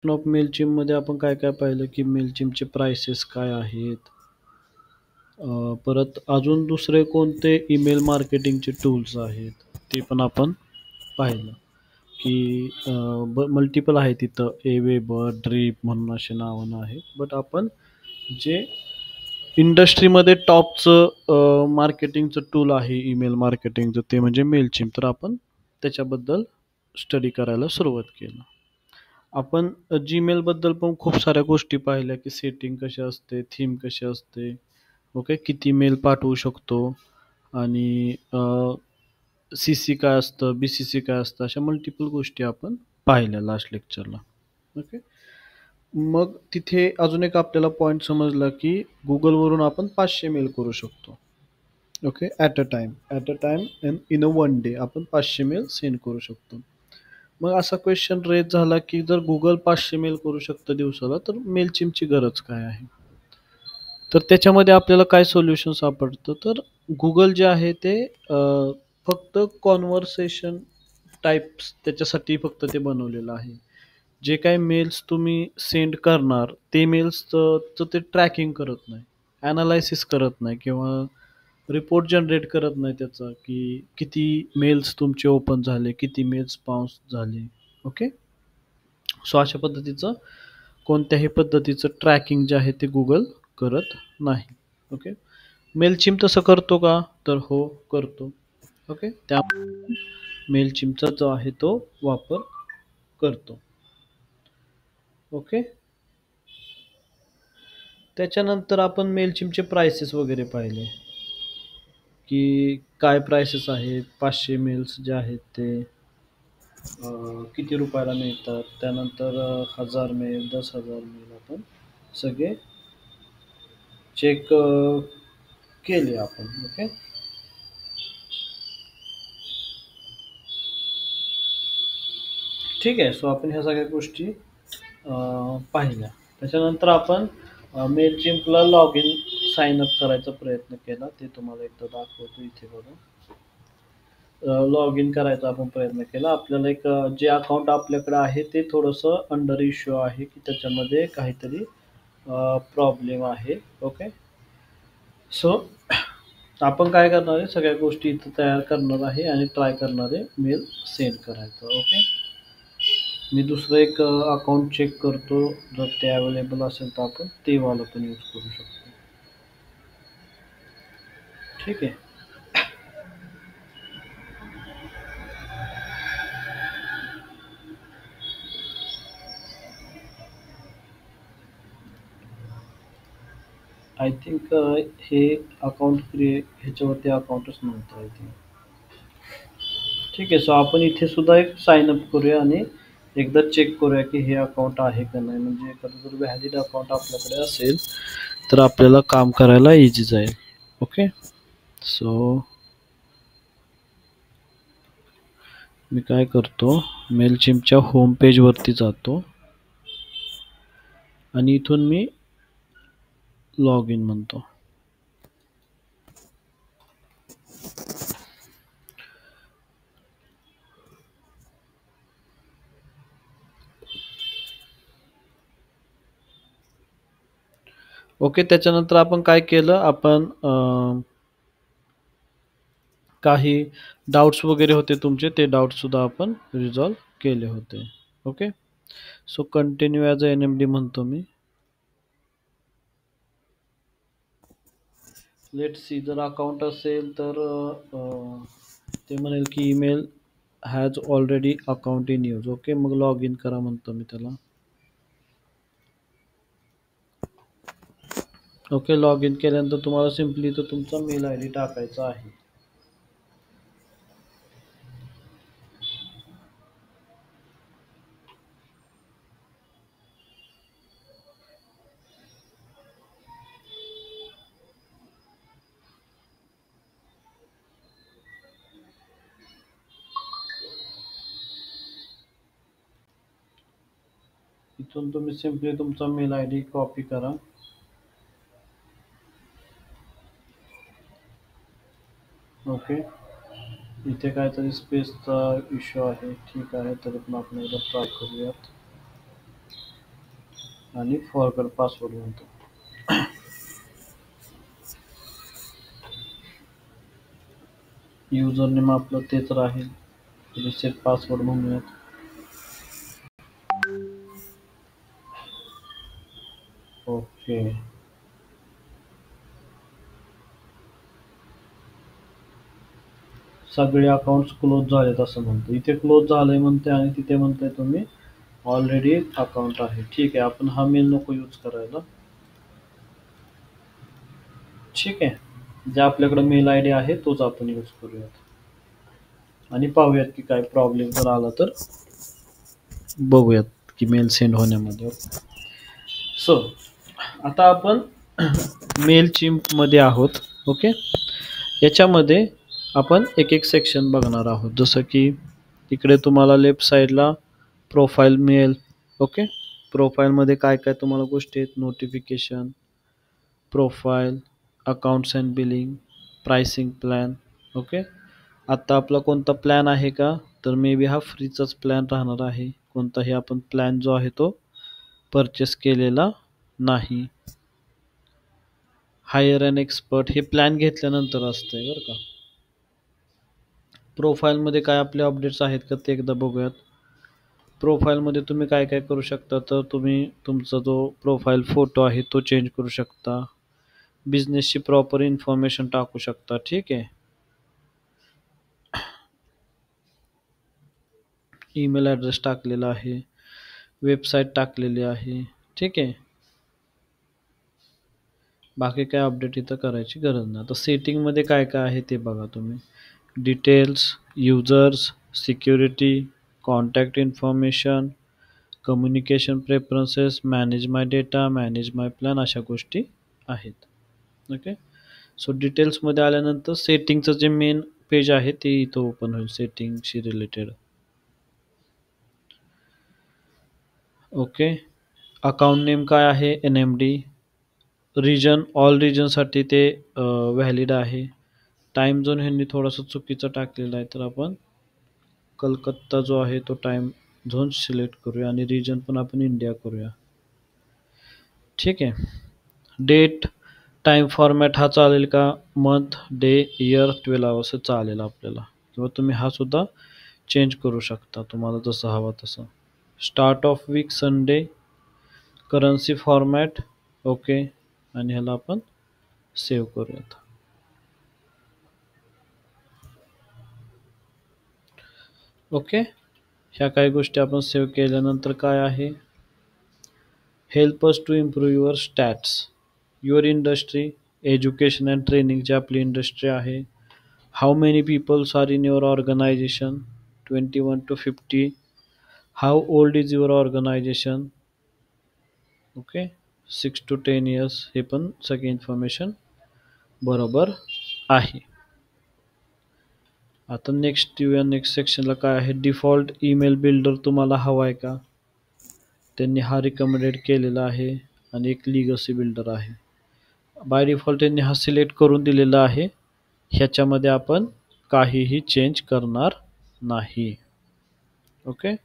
Of मेलचिममध्ये आपण काय काय पाहिलं की मेलचिमचे प्राइसेस काय आहेत. परत अजून दुसरे कोणते ईमेल मार्केटिंगचे टूल्स आहेत ते पण आपण पाहिलं की मल्टिपल आहे तिथं वेबर ड्रीप म्हणून असे नावं आहेत. बट आपण जे इंडस्ट्रीमध्ये टॉपचं मार्केटिंगचं टूल आहे ईमेल मार्केटिंगचं ते म्हणजे मेलचिम. तर आपण त्याच्याबद्दल स्टडी करायला सुरुवात केलं. आपण जीमेलबद्दल पण खूप साऱ्या गोष्टी पाहिल्या की सेटिंग कशी असते, थीम कशी असते, ओके, किती मेल पाठवू शकतो आणि सी सी काय असतं, बी सी सी काय असतं, अशा मल्टिपल गोष्टी आपण पाहिल्या लास्ट लेक्चरला. ओके. मग तिथे अजून एक आपल्याला पॉईंट समजला की गुगलवरून आपण 500 मेल करू शकतो. Okay, at a time and in a one day आपण 500 मेल सेंड करू शकतो. मग असा क्वेश्चन रेज झाला की जर गुगल 500 मेल करू शकतं दिवसाला तर मेलचिमची गरज काय आहे. तर त्याच्यामध्ये आपल्याला काय सोल्युशन सापडतं तर गुगल जे आहे ते फक्त कॉन्व्हर्सेशन टाईप्स त्याच्यासाठी फक्त ते बनवलेलं आहे. जे काही मेल्स तुम्ही सेंड करणार ते मेल्सचं ते ट्रॅकिंग करत नाही, ॲनालायसिस करत नाही किंवा रिपोर्ट जनरेट करत नाही त्याचा की किती मेल्स तुमचे ओपन झाले, किती मेल्स बाउन्स झाले. ओके. सो अशा पद्धतीचं कोणत्याही पद्धतीचं ट्रॅकिंग जे आहे ते गुगल करत नाही. ओके. मेलचिम तसं करतो का तर हो करतो. ओके. त्या मेलचिमचा जो आहे तो वापर करतो. ओके. त्याच्यानंतर आपण मेलचिमचे प्राइसेस वगैरे पाहिले की काय प्राइसेस आहेत. 500 मेल्स जे आहेत ते किती रुपयाला मिळतात. त्यानंतर 1000 मेल, 10,000 मेल आपण सगळे चेक केले आपण. ओके. ठीक आहे. सो आपण ह्या सगळ्या गोष्टी पाहिल्या. त्याच्यानंतर आपण मेलचिम्पला लॉग इन साइन अप करायचा प्रयत्न केला. ते तुम्हाला एकदा दाखवतो इथे बघा. लॉग इन करायचा आपण प्रयत्न केला. आपल्याला एक जे अकाउंट आपल्याकडे आहे ते थोडंसं अंडर इश्यू आहे की त्याच्यामध्ये काहीतरी प्रॉब्लेम आहे. ओके. सो आपण काय करणार आहे सगळ्या गोष्टी इथं तयार करणार आहे आणि ट्राय करणार आहे मेल सेंड करायचा. ओके. मी दुसरं एक अकाउंट चेक करतो. जर ते अवेलेबल असेल तर आपण ते वाला पण यूज करू शकतो. ठीक आहे. आय थिंक हे अकाउंट ह्याच्यावरती अकाउंटच नव्हतं आय थिंक. ठीक आहे. सो आपण इथे सुद्धा एक साइन अप करूया आणि एकदा चेक करूया की हे अकाउंट आहे का नाही. म्हणजे एखादं जर व्हॅलिड अकाउंट आपल्याकडे असेल तर आपल्याला काम करायला इझी जाईल. ओके. सो मी काय करतो मेलचिमच्या होम पेजवरती जातो आणि इथून मी लॉग इन म्हणतो. ओके. त्याच्यानंतर आपण काय केलं आपण काही डाउट्स वगैरे होते तुमचे ते डाउटसुद्धा आपण रिझॉल्व केले होते. Okay. So continue as a N M D म्हणतो मी. लेट सी जर अकाउंट असेल तर ते म्हणेल की email has already account in use. Okay. मग लॉग इन करा म्हणतो मी त्याला. ओके. लॉग इन केल्यानंतर तुम्हाला सिम्पली तो तुमचा मेल आय डी टाकायचा आहे. इथून तुम्ही सिम्पली तुमचा मेल आय डी कॉपी करा. ओके. इथे काहीतरी स्पेसचा इश्यू आहे. ठीक आहे. तरी पण आपण एकदा ट्राय करूयात. आणि फॉरगॉट पासवर्ड म्हणतो. युजर नेम आपलं तेच राहील. रिसेट पासवर्ड म्हणूयात. ओके. सगळे अकाउंट्स क्लोज झालेत असं म्हणतो. इथे क्लोज झालंय म्हणते आणि तिथे म्हणताय तुम्ही ऑलरेडी अकाउंट आहे. ठीक आहे, आपण हा मेल नको यूज करायला. ठीक आहे, जे आपल्याकडे मेल आय डी आहे तोच आपण यूज करूयात आणि पाहूयात की काय प्रॉब्लेम जर आला तर बघूयात की मेल सेंड होण्यामध्ये. सो आता आपण मेलची मध्ये आहोत. ओके, याच्यामध्ये आपण एक एक सेक्शन बघणार आहोत. जसं की इकडे तुम्हाला लेफ्ट साईडला प्रोफाईल मिळेल. ओके, प्रोफाईलमध्ये काय काय तुम्हाला गोष्टी आहेत, notification, profile, accounts and billing, pricing plan. Okay, आत्ता आपला कोणता प्लॅन आहे का, तर मे बी हा फ्रीचाच प्लॅन राहणार आहे. कोणताही आपण प्लॅन जो आहे तो परचेस केलेला नाही. हायर अँड एक्सपर्ट हे प्लॅन घेतल्यानंतर असतंय बरं का. प्रोफाईलमध्ये काय आपले अपडेट्स आहेत का ते एकदा बघूयात. प्रोफाईलमध्ये तुम्ही काय काय करू शकता, तर तुम्ही तुमचा जो प्रोफाईल फोटो आहे तो चेंज करू शकता. बिझनेसची प्रॉपर इन्फॉर्मेशन टाकू शकता. ठीक आहे, ईमेल ॲड्रेस टाकलेला आहे, वेबसाईट टाकलेली आहे. ठीक आहे, बाकी काय अपडेट इथं करायची गरज नाही. आता सेटिंगमध्ये काय काय आहे ते बघा तुम्ही. Details, users, security, contact information, communication preferences, manage my data, manage my plan, अशा गोष्टी आहेत. ओके, सो डिटेल्समध्ये आल्यानंतर सेटिंगचं जे मेन पेज आहे ते इथं ओपन होईल, सेटिंगशी रिलेटेड. ओके, अकाउंट नेम काय आहे, N M D. Region, all रिजनसाठी ते व्हॅलिड आहे. टाईम झोन ह्यांनी थोडासा चुकीचा टाकलेला आहे, तर आपण कलकत्ता जो आहे तो टाईम झोन सिलेक्ट करूया आणि रिजन पण आपण इंडिया करूया. ठीक आहे, डेट, टाईम फॉर्मॅट हा चालेल का, मंथ, डे, इयर, 12 आवर्स चालेल आपल्याला, किंवा तुम्ही हा सुद्धा चेंज करू शकता तुम्हाला जसं हवा तसं. Start of week Sunday, currency format. Okay, आणि ह्याला आपण सेव्ह करूयात. ओके, ह्या काही गोष्टी आपण सेव्ह केल्यानंतर काय आहे, help us to improve your stats, your industry, education and training जी आपली इंडस्ट्री आहे. How many peoples are in your organisation, 21 to 50. How old is your organisation. Okay, 6 to 10 years. हे पण सगळी इन्फॉर्मेशन बरोबर आहे. आता नेक्स्ट येऊया, नेक्स्ट सेक्शनला काय आहे, डिफॉल्ट ईमेल बिल्डर तुम्हाला हवा आहे का, त्यांनी हा रिकमेंडेड केलेला आहे, आणि एक लिगसी बिल्डर आहे. बाय डिफॉल्ट त्यांनी हा सिलेक्ट करून दिलेला आहे. ह्याच्यामध्ये आपण काहीही चेंज करणार नाही. Okay,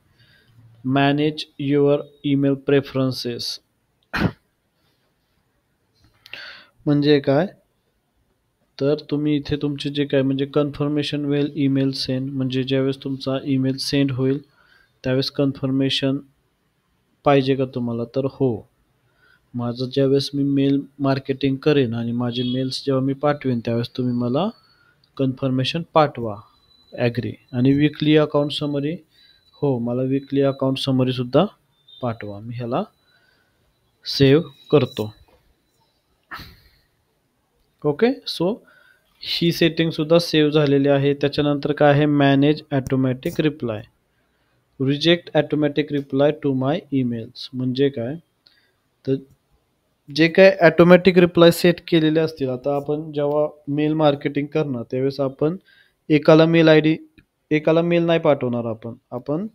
manage your email preferences म्हणजे काय, तर तुम्ही इथे तुमचे जे काय म्हणजे कन्फर्मेशन वेल ईमेल सेंड, म्हणजे ज्यावेळेस तुमचा ईमेल सेंड होईल त्यावेळेस कन्फर्मेशन पाहिजे का तुम्हाला, तर हो. माझं ज्यावेळेस मी मेल मार्केटिंग करेन आणि माझे मेल्स जेव्हा मी पाठवेन त्यावेळेस तुम्ही मला कन्फर्मेशन पाठवा, ॲग्री. आणि वीकली अकाउंट समरी, हो, मला वीकली अकाउंट समरीसुद्धा पाठवा. मी ह्याला सेव्ह करतो. ओके, सो ही सेटिंगसुद्धा सेव्ह झालेली आहे. त्याच्यानंतर काय आहे, manage automatic reply, reject automatic reply to my emails. म्हणजे काय, तर जे काय ॲटोमॅटिक रिप्लाय सेट केलेले असतील, आता आपण जेव्हा मेल मार्केटिंग करणार त्यावेळेस आपण एकाला मेल आय डी, एकाला मेल नाही पाठवणार, आपण आपण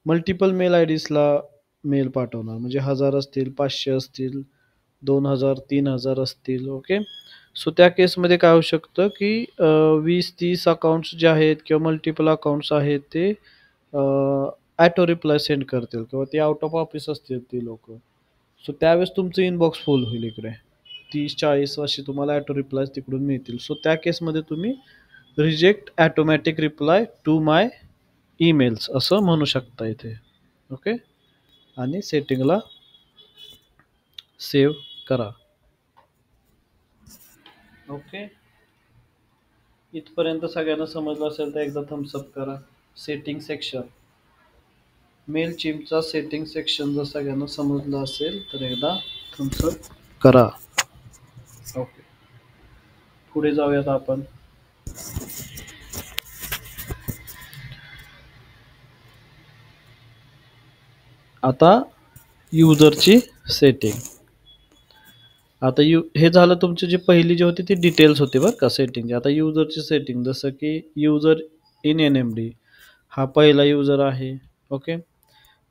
मल्टिपल मेल आय डीजला मेल पाठवणार. म्हणजे 1000 असतील, 500 असतील, 2000, 3000 असतील. ओके, सो त्या केसमध्ये काय होऊ शकतं की 20-30 अकाउंट्स जे आहेत किंवा मल्टिपल अकाउंट्स आहेत ते ॲटो रिप्लाय सेंड करतील, किंवा ते आउट ऑफ ऑफिस असतील ती लोक. सो त्यावेळेस तुमचं इनबॉक्स फुल होईल इकडे. 30-40 असे तुम्हाला ऑटो रिप्लायज तिकडून मिळतील. सो त्या केसमध्ये तुम्ही reject automatic reply to my emails असं म्हणू शकता इथे. ओके. आणि सेटिंगला सेव्ह करा. ओके. इथपर्यंत सगळ्यांना समजलं असेल तर एकदा थम्सअप करा. सेटिंग सेक्शन, मेल चिमचा सेटिंग सेक्शन जर सगळ्यांना समजलं असेल तर एकदा थम्सअप करा. ओके. पुढे जाऊयात आपण. आता युजरची सेटिंग. आता हे झालं तुमची जी पहिली जी होती ती डिटेल्स होती बरं का सेटिंगची. आता युजरची सेटिंग, जसं की user in N M D हा पहिला युजर आहे. ओके.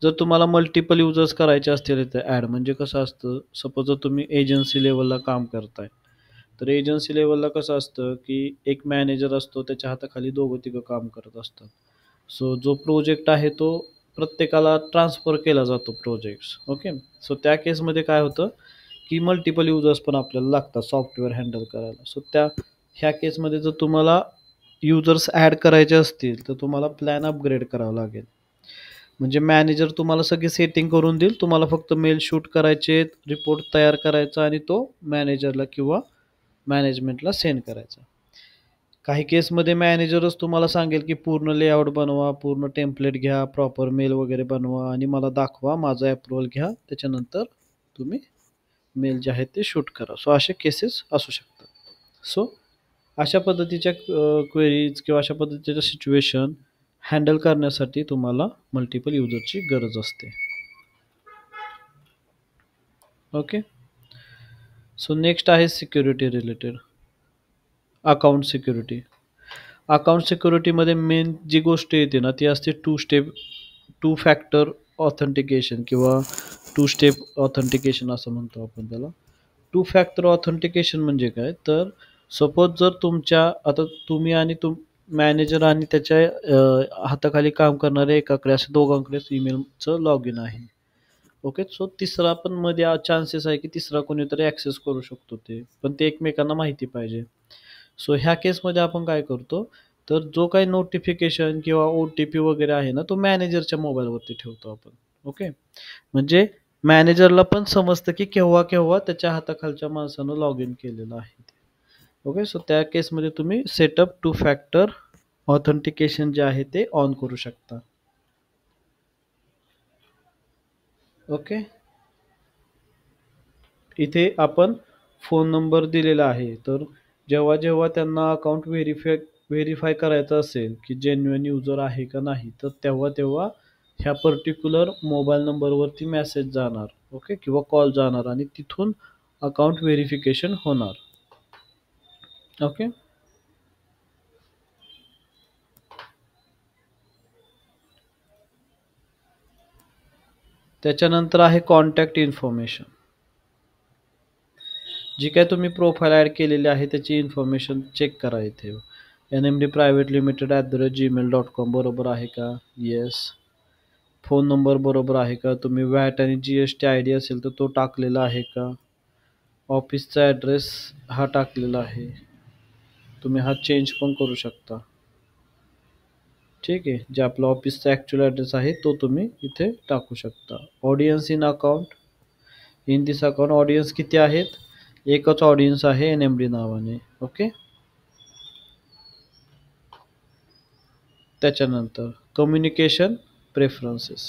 जर तुम्हाला मल्टिपल युजर्स करायचे असतील इथे ॲड, म्हणजे कसं असतं, सपोज जर तुम्ही एजन्सी लेवलला काम करताय तर एजन्सी लेवलला कसं असतं की एक मॅनेजर असतो, त्याच्या हाताखाली दोघं तिघं काम करत असतात. सो जो प्रोजेक्ट आहे तो प्रत्येकाला ट्रान्सफर केला जातो प्रोजेक्ट्स. ओके. सो त्या केसमध्ये काय होतं की मल्टिपल युजर्स पण आपल्याला लागतात सॉफ्टवेअर हँडल करायला. सो ह्या केसमध्ये जर तुम्हाला युजर्स ॲड करायचे असतील तर तुम्हाला प्लॅन अपग्रेड करावा लागेल. म्हणजे मॅनेजर तुम्हाला सगळी सेटिंग करून देईल, तुम्हाला फक्त मेल शूट करायचे, रिपोर्ट तयार करायचा आणि तो मॅनेजरला किंवा मॅनेजमेंटला सेंड करायचा. काही केसमध्ये मॅनेजरच तुम्हाला सांगेल की पूर्ण लेआउट बनवा, पूर्ण टेम्पलेट घ्या, प्रॉपर मेल वगैरे बनवा आणि मला दाखवा, माझा अप्रुव्हल घ्या, त्याच्यानंतर तुम्ही मेल जे आहेत ते शूट करा. सो असे केसेस असू शकतात. सो अशा पद्धतीच्या क्वेरीज किंवा अशा पद्धतीच्या सिच्युएशन हँडल करण्यासाठी तुम्हाला मल्टिपल युजरची गरज असते. ओके. सो नेक्स्ट आहे security related, account security. Account सिक्युरिटीमध्ये मेन जी गोष्ट येते ना ती असते टू फॅक्टर ऑथेंटिकेशन किंवा टू स्टेप ऑथेंटिकेशन असं म्हणतो आपण त्याला. टू फॅक्टर ऑथेंटिकेशन म्हणजे काय, तर सपोज जर तुमच्या आता तुम्ही आणि मॅनेजर आणि त्याच्या हाताखाली काम करणारे एकाकडे असे दोघांकडेच ईमेलचं लॉग इन आहे. ओके. सो तिसरा पण मध्ये चान्सेस आहे की तिसरा कोणीतरी ॲक्सेस करू शकतो ते, पण ते एकमेकांना माहिती पाहिजे. सो ह्या केसमध्ये आपण काय करतो, तर जो काही नोटिफिकेशन किंवा ओ टी पी वगैरे आहे ना तो मॅनेजरच्या मोबाईलवरती ठेवतो आपण. ओके. म्हणजे मॅनेजरला पण समजतं की केव्हा केव्हा त्याच्या हाताखालच्या माणसानं लॉग इन केलेलं आहे. ओके. सो त्या केसमध्ये तुम्ही सेटअप टू फॅक्टर ऑथेंटिकेशन जे आहे ते ऑन करू शकता. ओके. इथे आपण फोन नंबर दिलेला आहे, तर जेव्हा जेव्हा त्यांना अकाउंट व्हेरीफाय करायचं असेल की जेन्युइन युजर आहे का नाही, तर तेव्हा तेव्हा ह्या पर्टिक्युलर मोबाईल नंबरवरती मेसेज जाणार. ओके. किंवा कॉल जाणार आणि तिथून अकाउंट व्हेरिफिकेशन होणार. ओके. त्याच्यानंतर आहे कॉन्टॅक्ट इन्फॉर्मेशन. जी काय तुम्ही प्रोफाईल ॲड केलेली आहे त्याची इन्फॉर्मेशन चेक करा इथे. NMD प्रायव्हेट लिमिटेड @gmail.com बरोबर आहे का? येस. फोन नंबर बरोबर आहे का? तुम्ही वॅट आणि GST ID असेल तर तो टाकलेला आहे का? ऑफिसचा ॲड्रेस हा टाकलेला आहे. तुम्ही हा चेंज पण करू शकता. ठीक आहे. जे आपला ऑफिसचा ॲक्च्युअल ॲड्रेस आहे तो तुम्ही इथे टाकू शकता. Audience in account, in this account audience किती आहेत? एकच ऑडियन्स आहे NMD नावाने. ओके. त्याच्यानंतर communication preferences.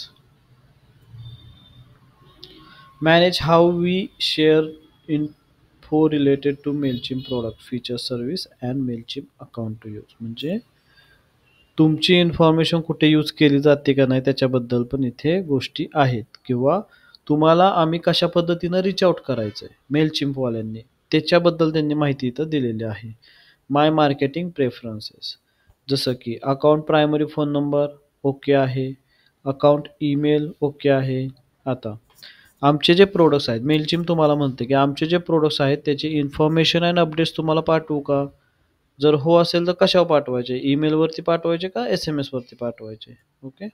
Manage how we share info related to Mailchimp product feature service and Mailchimp account to use. म्हणजे तुमची इन्फॉर्मेशन कुठे यूज केली जाते का नाही त्याच्याबद्दल पण इथे गोष्टी आहेत, किंवा तुम्हाला आम्ही कशा पद्धतीनं रीच आउट करायचं आहे मेलचिम्पवाल्यांनी त्याच्याबद्दल त्यांनी माहिती इथं दिलेली आहे. माय मार्केटिंग प्रेफरन्सेस, जसं की account primary phone number okay आहे, अकाउंट ईमेल ओके आहे. आता आमचे जे प्रोडक्ट्स आहेत, मेलचिम तुम्हाला म्हणते की आमचे जे प्रोडक्ट्स आहेत त्याची इन्फॉर्मेशन अँड अपडेट्स तुम्हाला पाठवू का? जर हो असेल तर कशावर पाठवायचे, ईमेलवरती पाठवायचे का SMS वरती पाठवायचे? ओके.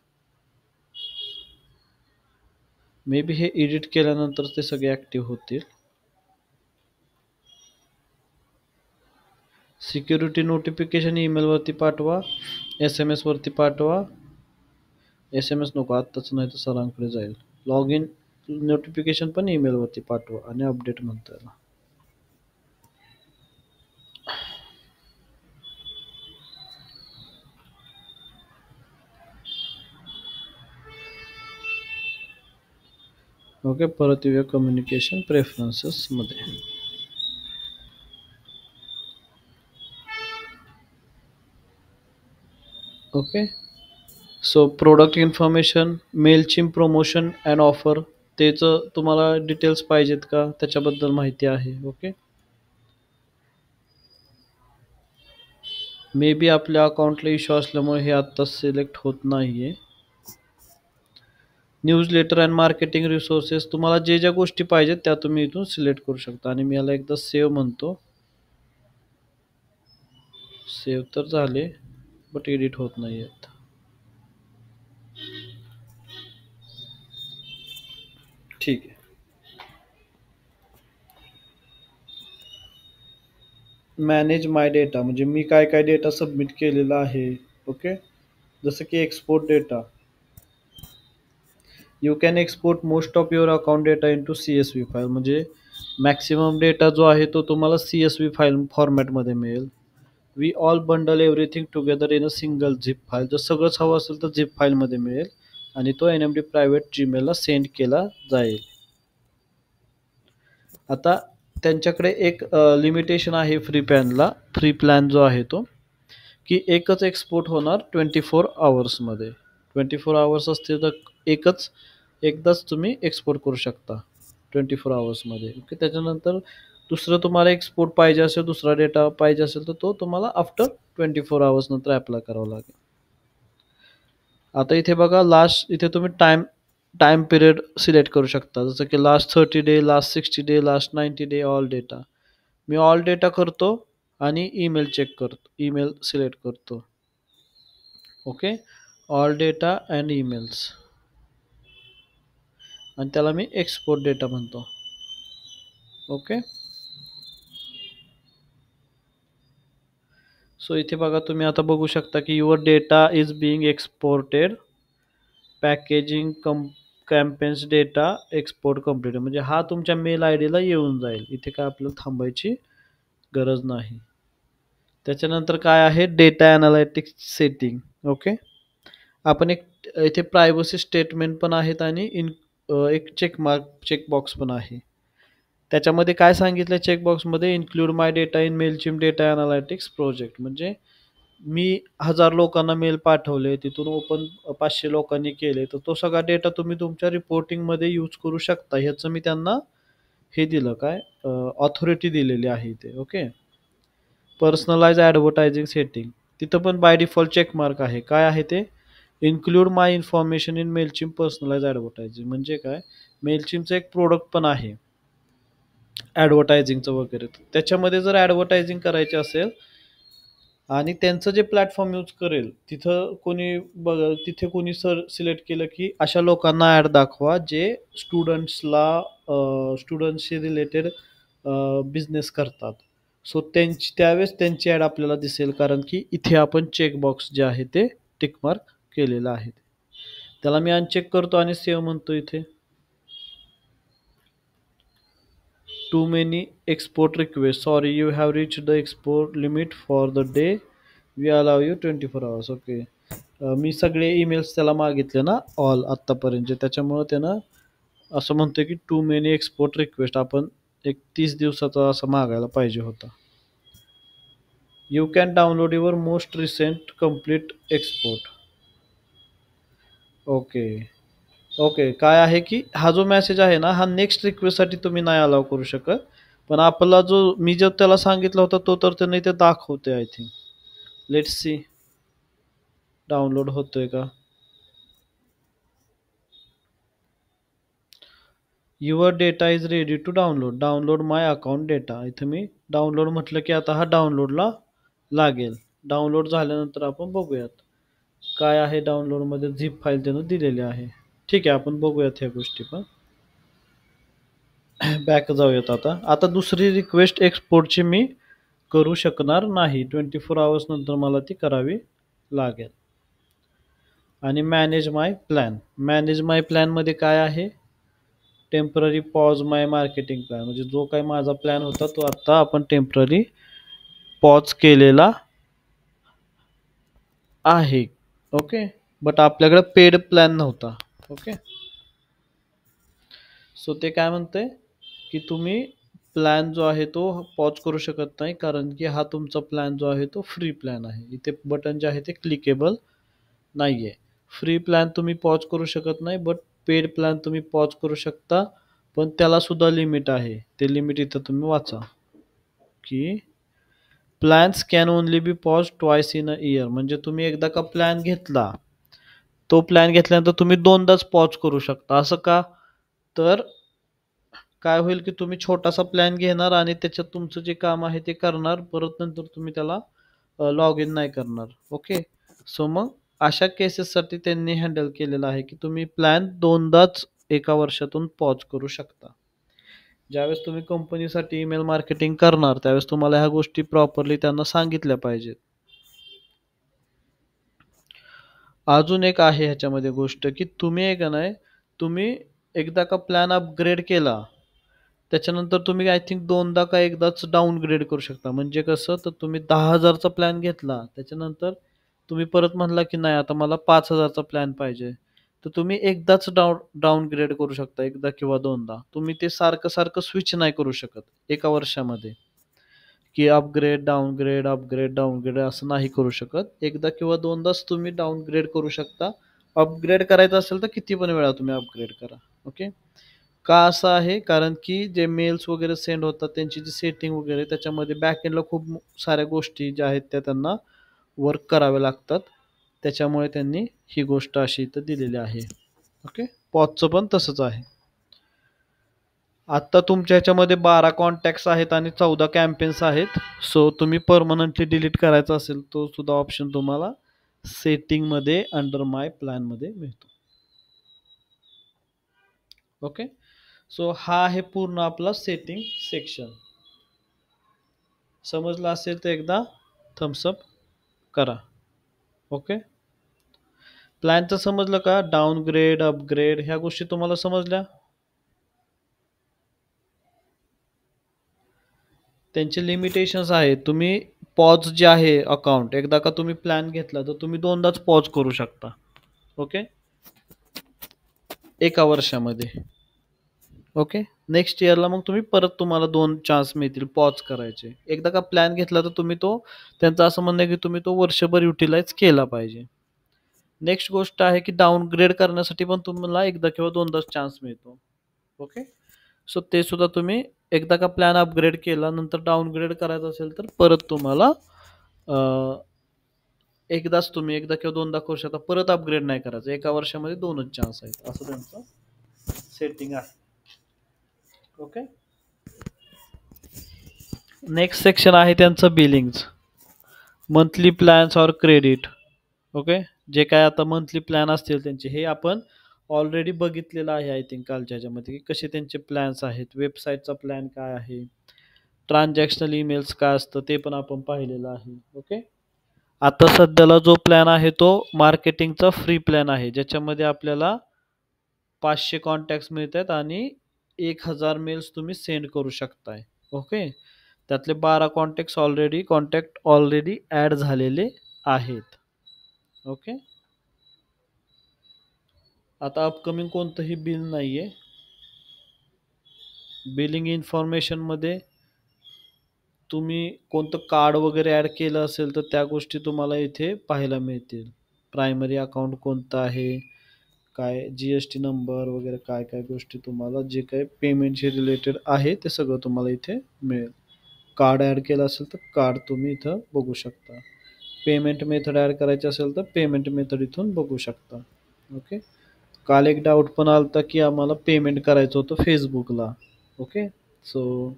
मे बी हे एडिट केल्यानंतर ते सगळे ॲक्टिव्ह होतील. सिक्युरिटी नोटिफिकेशन ईमेलवरती पाठवा, एस एम एसवरती पाठवा. एस एम एस नको आत्ताच, नाही तर सरांकडे जाईल. लॉग इन नोटिफिकेशन पण ईमेलवरती पाठवा आणि अपडेट म्हणता येईल. ओके, परत येऊया कम्युनिकेशन प्रेफरन्सेसमध्ये. Okay, so product information, Mailchimp promotion and offer, त्याचं तुम्हाला डिटेल्स पाहिजेत का, त्याच्याबद्दल माहिती आहे. ओके, मे बी आपल्या अकाउंटला इश्यू असल्यामुळे हे आत्ता सिलेक्ट होत नाही आहे. Newsletter and marketing resources, तुम्हाला जे ज्या गोष्टी पाहिजेत त्या तुम्ही इथून सिलेक्ट करू शकता. आणि मी याला एकदा सेव्ह म्हणतो. सेव्ह तर झाले, बट एडिट होत नाही आहेत. ठीक आहे. मॅनेज माय डेटा म्हणजे मी काय काय डेटा सबमिट केलेला आहे. ओके, जसं की export data. You can export most of your account data into CSV file, म्हणजे मॅक्सिमम डेटा जो आहे तो तुम्हाला CSV फाईल फॉर्मॅटमध्ये मिळेल. We all bundle everything together in a single zip file, जर सगळंच हवं असेल तर झिप फाईलमध्ये मिळेल आणि तो NMD प्रायव्हेट जीमेलला सेंड केला जाईल. आता त्यांच्याकडे एक लिमिटेशन आहे फ्री प्लॅन जो आहे तो, की एकच एक्सपोर्ट होणार 24 आवर्समध्ये. 24 आवर्स असते तर एकदाच तुम्ही एक्सपोर्ट करू शकता 24 आवर्समध्ये. ओके, त्याच्यानंतर दुसरं तुम्हाला एक्सपोर्ट पाहिजे असेल, दुसरा डेटा पाहिजे असेल तर तो तुम्हाला आफ्टर 24 आवर्स नंतर अप्लाय करावा लागेल. आता इथे बघा, इथे तुम्ही टाइम पिरियड सिलेक्ट करू शकता, जसं की last 30 day, last 60 day, last 90 day, all data. मी ऑल डेटा करतो आणि ईमेल चेक करतो, ईमेल सिलेक्ट करतो. Okay, all data and emails, आणि त्याला मी एक्सपोर्ट डेटा म्हणतो. ओके, सो इथे बघा, तुम्ही आता बघू शकता की your data is being exported, packaging campaigns data export complete, म्हणजे हा तुमच्या मेल ID ला येऊन जाईल. इथे काय आपल्याला थांबायची गरज नाही. त्याच्यानंतर काय आहे, डेटा ॲनालिटिक्स सेटिंग. ओके, आपण इथे प्रायव्हसी स्टेटमेंट पण आहेत आणि एक चेकबॉक्स पण आहे. त्याच्यामध्ये काय सांगितलं चेकबॉक्समध्ये, include my data in Mailchimp data analytics project, म्हणजे मी 1000 लोकांना मेल पाठवले, तिथून ओपन 500 लोकांनी केले, तर तो सगळा डेटा तुम्ही तुमच्या रिपोर्टिंगमध्ये यूज करू शकता. ह्याचं मी त्यांना हे दिलं, काय ऑथॉरिटी दिलेली आहे इथे. ओके, पर्सनलाइज ॲडव्हर्टायझिंग सेटिंग, तिथं पण बाय डिफॉल्ट चेक मार्क आहे. काय आहे ते, include my information in Mailchimp personalise advertising, म्हणजे काय, मेलचिमचं एक प्रोडक्ट पण आहे ॲडव्हर्टायझिंगचं वगैरे. त्याच्यामध्ये जर ॲडव्हर्टायझिंग करायची असेल आणि त्यांचं जे प्लॅटफॉर्म यूज करेल, तिथे कोणी सिलेक्ट केलं की अशा लोकांना ॲड दाखवा जे स्टुडंट्सशी रिलेटेड बिझनेस करतात. सो त्यावेळेस त्यांची ॲड आपल्याला दिसेल, कारण की इथे आपण चेकबॉक्स जे आहे ते टिकमार्क केलेलं आहे. त्याला मी अनचेक करतो आणि सेव्ह म्हणतो. इथे too many export request, sorry you have reach the export limit for the day, we allow you 24 hours. Okay, मी सगळे ईमेल्स त्याला मागितले ना ऑल आत्तापर्यंतचे, त्याच्यामुळं त्यानं असं म्हणतोय की टू मेनी एक्सपोर्ट रिक्वेस्ट, आपण एक 30 दिवसाचा असं मागायला पाहिजे होता. You can download your most recent complete export. Okay, okay, काय आहे की हा जो मेसेज आहे ना, हा नेक्स्ट रिक्वेस्टसाठी तुम्ही नाही अलाव करू शकत, पण आपला मी जो त्याला सांगितलं होतं तो तर त्याने इथे दाखवते. I think, let's see download होतोय का. Your data is ready to download my account data. इथे मी डाउनलोड म्हटलं की आता हा डाउनलोडला लागेल. डाउनलोड झाल्यानंतर आपण बघूयात काय आहे डाउनलोडमध्ये. झिप फाईल त्यानं दिलेली आहे. ठीक आहे, आपण बघूयात ह्या गोष्टी पण. बॅक जाऊयात आता. आता दुसरी रिक्वेस्ट एक्सपोर्टची मी करू शकणार नाही. 24 आवर्स नंतर मला ती करावी लागेल. आणि मॅनेज माय प्लॅन. मॅनेज माय प्लॅनमध्ये काय आहे? टेम्पररी पॉज माय मार्केटिंग प्लॅन, म्हणजे जो काही माझा प्लॅन होता तो आता आपण टेम्पररी पॉज केलेला आहे. ओके. बट आपल्याकडे पेड प्लॅन नव्हता. ओके. सो ते काय म्हणतंय की तुम्ही प्लॅन जो आहे तो पॉज करू शकत नाही, कारण की हा तुमचा प्लॅन जो आहे तो फ्री प्लॅन आहे. इथे बटन जे आहे ते क्लिकेबल नाही आहे. फ्री प्लॅन तुम्ही पॉज करू शकत नाही, बट पेड प्लॅन तुम्ही पॉज करू शकता. पण त्याला सुद्धा लिमिट आहे. ते लिमिट इथं तुम्ही वाचा की plans can only be pause twice in a year. म्हणजे तुम्ही एकदा का प्लॅन घेतला, तो प्लॅन घेतल्यानंतर तुम्ही दोनदाच पॉज करू शकता. असं का? तर काय होईल की तुम्ही छोटासा प्लॅन घेणार आणि त्याच्यात तुमचं जे काम आहे ते करणार, परत नंतर तुम्ही त्याला लॉग इन नाही करणार. ओके. सो मग अशा केसेससाठी त्यांनी हँडल केलेलं आहे की तुम्ही प्लॅन दोनदाच एका वर्षातून पॉज करू शकता. ज्यावेळेस तुम्ही कंपनीसाठी ईमेल मार्केटिंग करणार त्यावेळेस तुम्हाला ह्या गोष्टी प्रॉपरली त्यांना सांगितल्या पाहिजेत. अजून एक आहे ह्याच्यामध्ये गोष्ट की तुम्ही आहे का नाही, तुम्ही एकदा का प्लॅन अपग्रेड केला त्याच्यानंतर तुम्ही आय थिंक दोनदा का एकदाच डाउनग्रेड करू शकता. म्हणजे कसं, तर तुम्ही 10,000चा प्लॅन घेतला त्याच्यानंतर तुम्ही परत म्हणला की नाही आता मला 5,000चा प्लॅन पाहिजे, तर तुम्ही एकदाच डाउनग्रेड करू शकता, एकदा किंवा दोनदा. तुम्ही ते सारखं सारखं स्विच नाही करू शकत एका वर्षामध्ये, की अपग्रेड डाउनग्रेड अपग्रेड डाउनग्रेड असं नाही करू शकत. एकदा किंवा दोनदाच तुम्ही डाउनग्रेड करू शकता. अपग्रेड करायचं असेल तर किती पण वेळा तुम्ही अपग्रेड करा. ओके. का असं आहे? कारण की जे मेल्स वगैरे सेंड होतात त्यांची जी सेटिंग वगैरे त्याच्यामध्ये बॅकएंडला खूप साऱ्या गोष्टी ज्या आहेत त्या त्यांना वर्क कराव्या लागतात. त्याच्यामुळे त्यांनी ही गोष्ट अशी इथं दिलेली आहे. ओके. पॉजचं पण तसंच आहे. आत्ता तुमच्या ह्याच्यामध्ये 12 कॉन्टॅक्ट्स आहेत आणि 14 कॅम्पेन्स आहेत. सो तुम्ही परमनंटली डिलीट करायचा असेल तो सुद्धा ऑप्शन तुम्हाला सेटिंगमध्ये अंडर माय प्लॅनमध्ये मिळतो. ओके. सो हा आहे पूर्ण आपला सेटिंग सेक्शन. समजलं असेल तर एकदा थम्सअप करा. ओके. प्लॅनचं समजलं का? डाउनग्रेड अपग्रेड ह्या गोष्टी तुम्हाला समजल्या? त्यांचे लिमिटेशन्स आहेत. तुम्ही पॉज जे आहे अकाउंट एकदा का तुम्ही प्लॅन घेतला तर तुम्ही दोनदाच पॉज करू शकता. ओके. एका वर्षामध्ये. ओके. नेक्स्ट इयरला मग तुम्ही परत तुम्हाला 2 चान्स मिळतील पॉज करायचे. एकदा का प्लॅन घेतला तर तुम्ही तो, त्यांचं असं म्हणणं आहे की तुम्ही तो वर्षभर युटिलाइज केला पाहिजे. नेक्स्ट गोष्ट आहे की डाउनग्रेड करण्यासाठी पण तुम्हाला एकदा किंवा दोनदाच चान्स मिळतो. ओके. सो ते सुद्धा तुम्ही एकदा का प्लॅन अपग्रेड केला नंतर डाउनग्रेड करायचा असेल तर परत तुम्हाला एकदाच तुम्ही एकदा किंवा दोनदा करू शकता. परत अपग्रेड नाही करायचं. एका वर्षामध्ये 2च चान्स आहेत. असं त्यांचं सेटिंग आहे. ओके. नेक्स्ट सेक्शन आहे त्यांचं Billings. Monthly plans or credit. Okay. जे काय आता मंथली प्लॅन असतील त्यांचे हे आपण ऑलरेडी बघितलेलं आहे आय थिंक कालच्या ह्याच्यामध्ये, की कसे त्यांचे प्लॅन्स आहेत, वेबसाईटचा प्लॅन काय आहे, ट्रान्झॅक्शनल ईमेल्स काय असतं ते पण आपण पाहिलेलं आहे. ओके. आता सध्याला जो प्लॅन आहे तो मार्केटिंगचा फ्री प्लॅन आहे, ज्याच्यामध्ये आपल्याला 500 कॉन्टॅक्ट्स मिळत आहेत आणि 1000 मेल्स तुम्ही सेंड करू शकताय. ओके. त्यातले 12 कॉन्टॅक्ट ऑलरेडी ॲड झालेले आहेत. ओके. आता अपकमिंग कोणतंही बिल नाही आहे. बिलिंग इन्फॉर्मेशनमध्ये तुम्ही कोणतं कार्ड वगैरे ॲड केलं असेल तर त्या गोष्टी तुम्हाला इथे पाहायला मिळतील. प्रायमरी अकाउंट कोणतं आहे, काय GST नंबर वगैरे काय काय गोष्टी तुम्हाला जे काही पेमेंटशी रिलेटेड आहे ते सगळं तुम्हाला इथे मिळेल. कार्ड ॲड केलं असेल तर कार्ड तुम्ही इथं बघू शकता. पेमेंट मेथड ॲड करायची असेल तर पेमेंट मेथड इथून बघू शकता. ओके. काल एक डाऊट पण आलता की आम्हाला पेमेंट करायचं होतं फेसबुकला. ओके. सो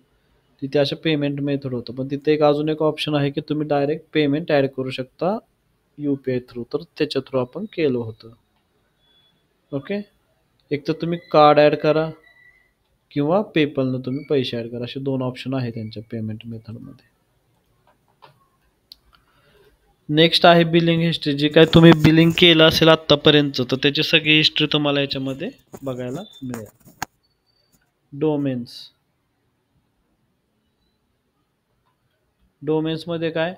तिथे अशा पेमेंट मेथड होतं, पण तिथे एक अजून एक ऑप्शन आहे की तुम्ही डायरेक्ट पेमेंट ॲड करू शकता UPI थ्रू. तर त्याच्या थ्रू आपण केलं होतं. ओके. एक तर तुम्ही कार्ड ॲड करा किंवा पेपलनं तुम्ही पैसे ॲड करा, असे दोन ऑप्शन आहेत त्यांच्या पेमेंट मेथडमध्ये. नेक्स्ट आहे बिलिंग हिस्ट्री. जी काय तुम्ही बिलिंग केलं असेल आत्तापर्यंत तर त्याची सगळी हिस्ट्री तुम्हाला याच्यामध्ये बघायला मिळेल. डोमेन्स. डोमेन्समध्ये काय,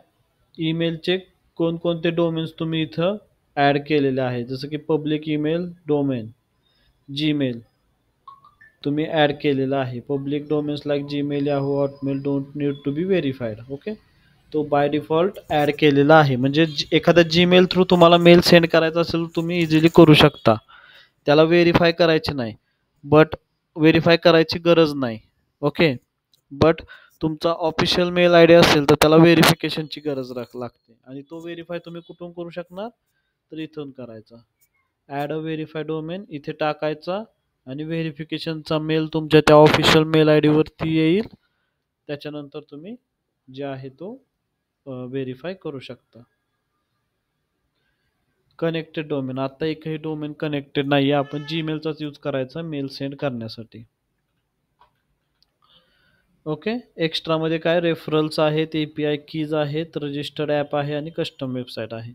ईमेलचे कोणकोणते डोमेन्स तुम्ही इथं ॲड केलेले आहेत, जसं की पब्लिक ईमेल डोमेन जीमेल तुम्ही ॲड केलेला आहे. Public domains like Gmail Yahoo Hotmail don't need to be verified. Okay, तो बाय डिफॉल्ट ॲड केलेला आहे. म्हणजे एखादा जीमेल थ्रू तुम्हाला मेल सेंड करायचा असेल तुम्ही इझिली करू शकता, त्याला व्हेरीफाय करायचे नाही. बट व्हेरीफाय करायची गरज नाही. ओके, बट तुमचा ऑफिशियल मेल आय डी असेल तर त्याला व्हेरिफिकेशनची गरज लागते, आणि तो व्हेरीफाय तुम्ही कुठून करू शकणार, तर इथून करायचा. ॲड अ व्हेरीफाय डोमेन इथे टाकायचा, आणि व्हेरिफिकेशनचा मेल तुमच्या त्या ऑफिशियल मेल आय डीवरती येईल. त्याच्यानंतर तुम्ही जे आहे तो व्हेरीफाय करू शकता. कनेक्टेड डोमेन, आता एकही डोमेन कनेक्टेड नाही आहे, आपण जीमेलचाच यूज करायचा मेल सेंड करण्यासाठी. ओके, एक्स्ट्रामध्ये काय रेफरल्स आहेत, एपीआय कीज आहेत, रजिस्टर्ड ॲप आहे, आणि कस्टम वेबसाईट आहे.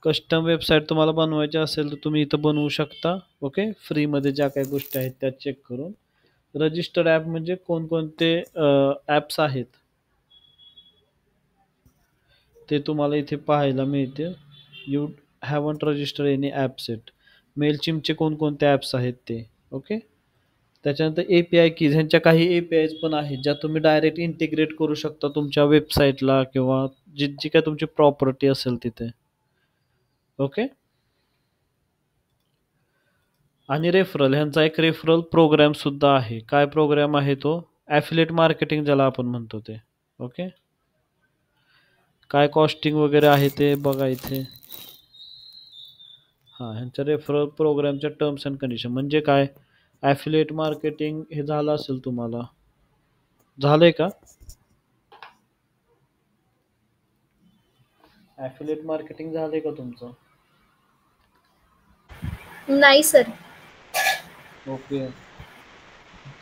कस्टम वेबसाईट तुम्हाला बनवायची असेल तर तुम्ही इथं बनवू शकता. ओके, फ्रीमध्ये ज्या काही गोष्टी आहेत त्या चेक करून. रजिस्टर्ड ॲप म्हणजे कोणकोणते ॲप्स आहेत ते तुम्हाला इथे पाहायला मिळते. You haven't register any app set. मेलचिमचे कोणकोणते ॲप्स आहेत ते. ओके, त्याच्यानंतर ए पी आय कीज, ह्यांच्या काही ए पी आयज पण आहेत ज्या तुम्ही डायरेक्ट इंटिग्रेट करू शकता तुमच्या वेबसाईटला किंवा जी काय तुमची प्रॉपर्टी असेल तिथे. ओके, आणि रेफरल, ह्यांचा एक रेफरल प्रोग्राम सुद्धा आहे. काय प्रोग्राम आहे तो, ॲफिलेट मार्केटिंग ज्याला आपण म्हणतो ते. ओके, काय कॉस्टिंग वगैरे आहे ते बघा इथे. हां, ह्यांच्या रेफरल प्रोग्रामच्या टर्म्स अँड कंडिशन म्हणजे काय, ॲफिलेट मार्केटिंग हे झालं असेल तुम्हाला, झालंय का ॲफिलेट मार्केटिंग झालंय का तुमचं? नाही सर. ओके,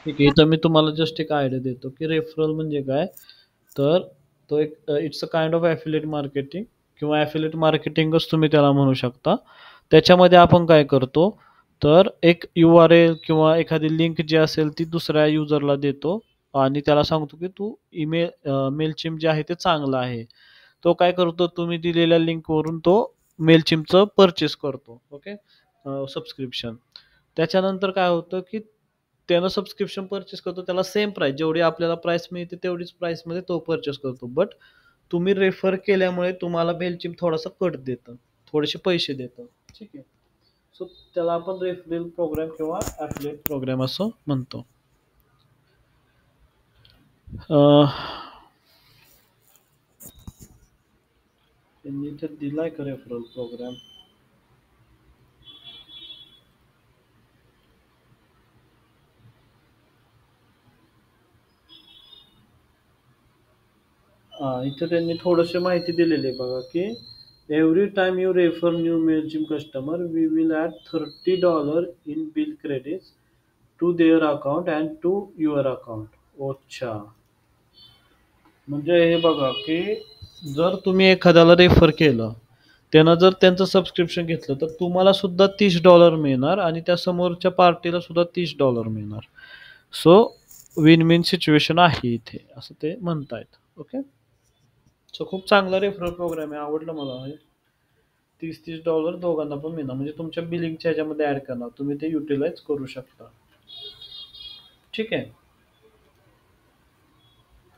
ठीक आहे. इथं मी तुम्हाला जस्ट एक आयडिया देतो की रेफरल म्हणजे काय. तर तो एक it's a kind of affiliate marketing किंवा ॲफिलिएट मार्केटिंगच तुम्ही त्याला म्हणू शकता. त्याच्यामध्ये आपण काय करतो, तर एक यू आर एल किंवा एखादी लिंक जी असेल ती दुसऱ्या युजरला देतो, आणि त्याला सांगतो की तू ईमेल मेलचिम जे आहे ते चांगलं आहे. तो काय करतो, तुम्ही दिलेल्या लिंकवरून तो मेलचिमचं परचेस करतो. Okay, subscription. त्याच्यानंतर काय होतं की त्यानं सबस्क्रिप्शन परचेस करतो, त्याला सेम प्राईस जेवढी आपल्याला प्राईस मिळते तेवढीच प्राईसमध्ये तो परचेस करतो. बट तुम्ही रेफर केल्यामुळे तुम्हाला मेलचिम थोडासा कट देतं, थोडेसे पैसे देतं. ठीक आहे, सो त्याला आपण रेफरल प्रोग्राम किंवा ॲफिलिएट प्रोग्राम असं म्हणतो. अं, त्यांनी इथे दिलाय का रेफरल प्रोग्राम. इथं त्यांनी थोडीशी माहिती दिलेली आहे बघा की every time you refer new Mailchimp customer we will add $30 in bill credits to their account and to your account. अच्छा, म्हणजे हे बघा की जर तुम्ही एखाद्याला रेफर केलं, त्यानं जर त्यांचं सबस्क्रिप्शन घेतलं तर तुम्हाला सुद्धा $30 मिळणार, आणि त्या समोरच्या पार्टीला सुद्धा $30 मिळणार. सो विन विन सिच्युएशन आहे इथे असं ते म्हणतायत. ओके, सो खूप चांगला रेफरल प्रोग्राम आहे, आवडलं मला हे. $30 दोघांना पण मिळणार, म्हणजे तुमच्या बिलिंगच्या ह्याच्यामध्ये ऍड करणार, तुम्ही ते युटिलाइज करू शकता. ठीक आहे,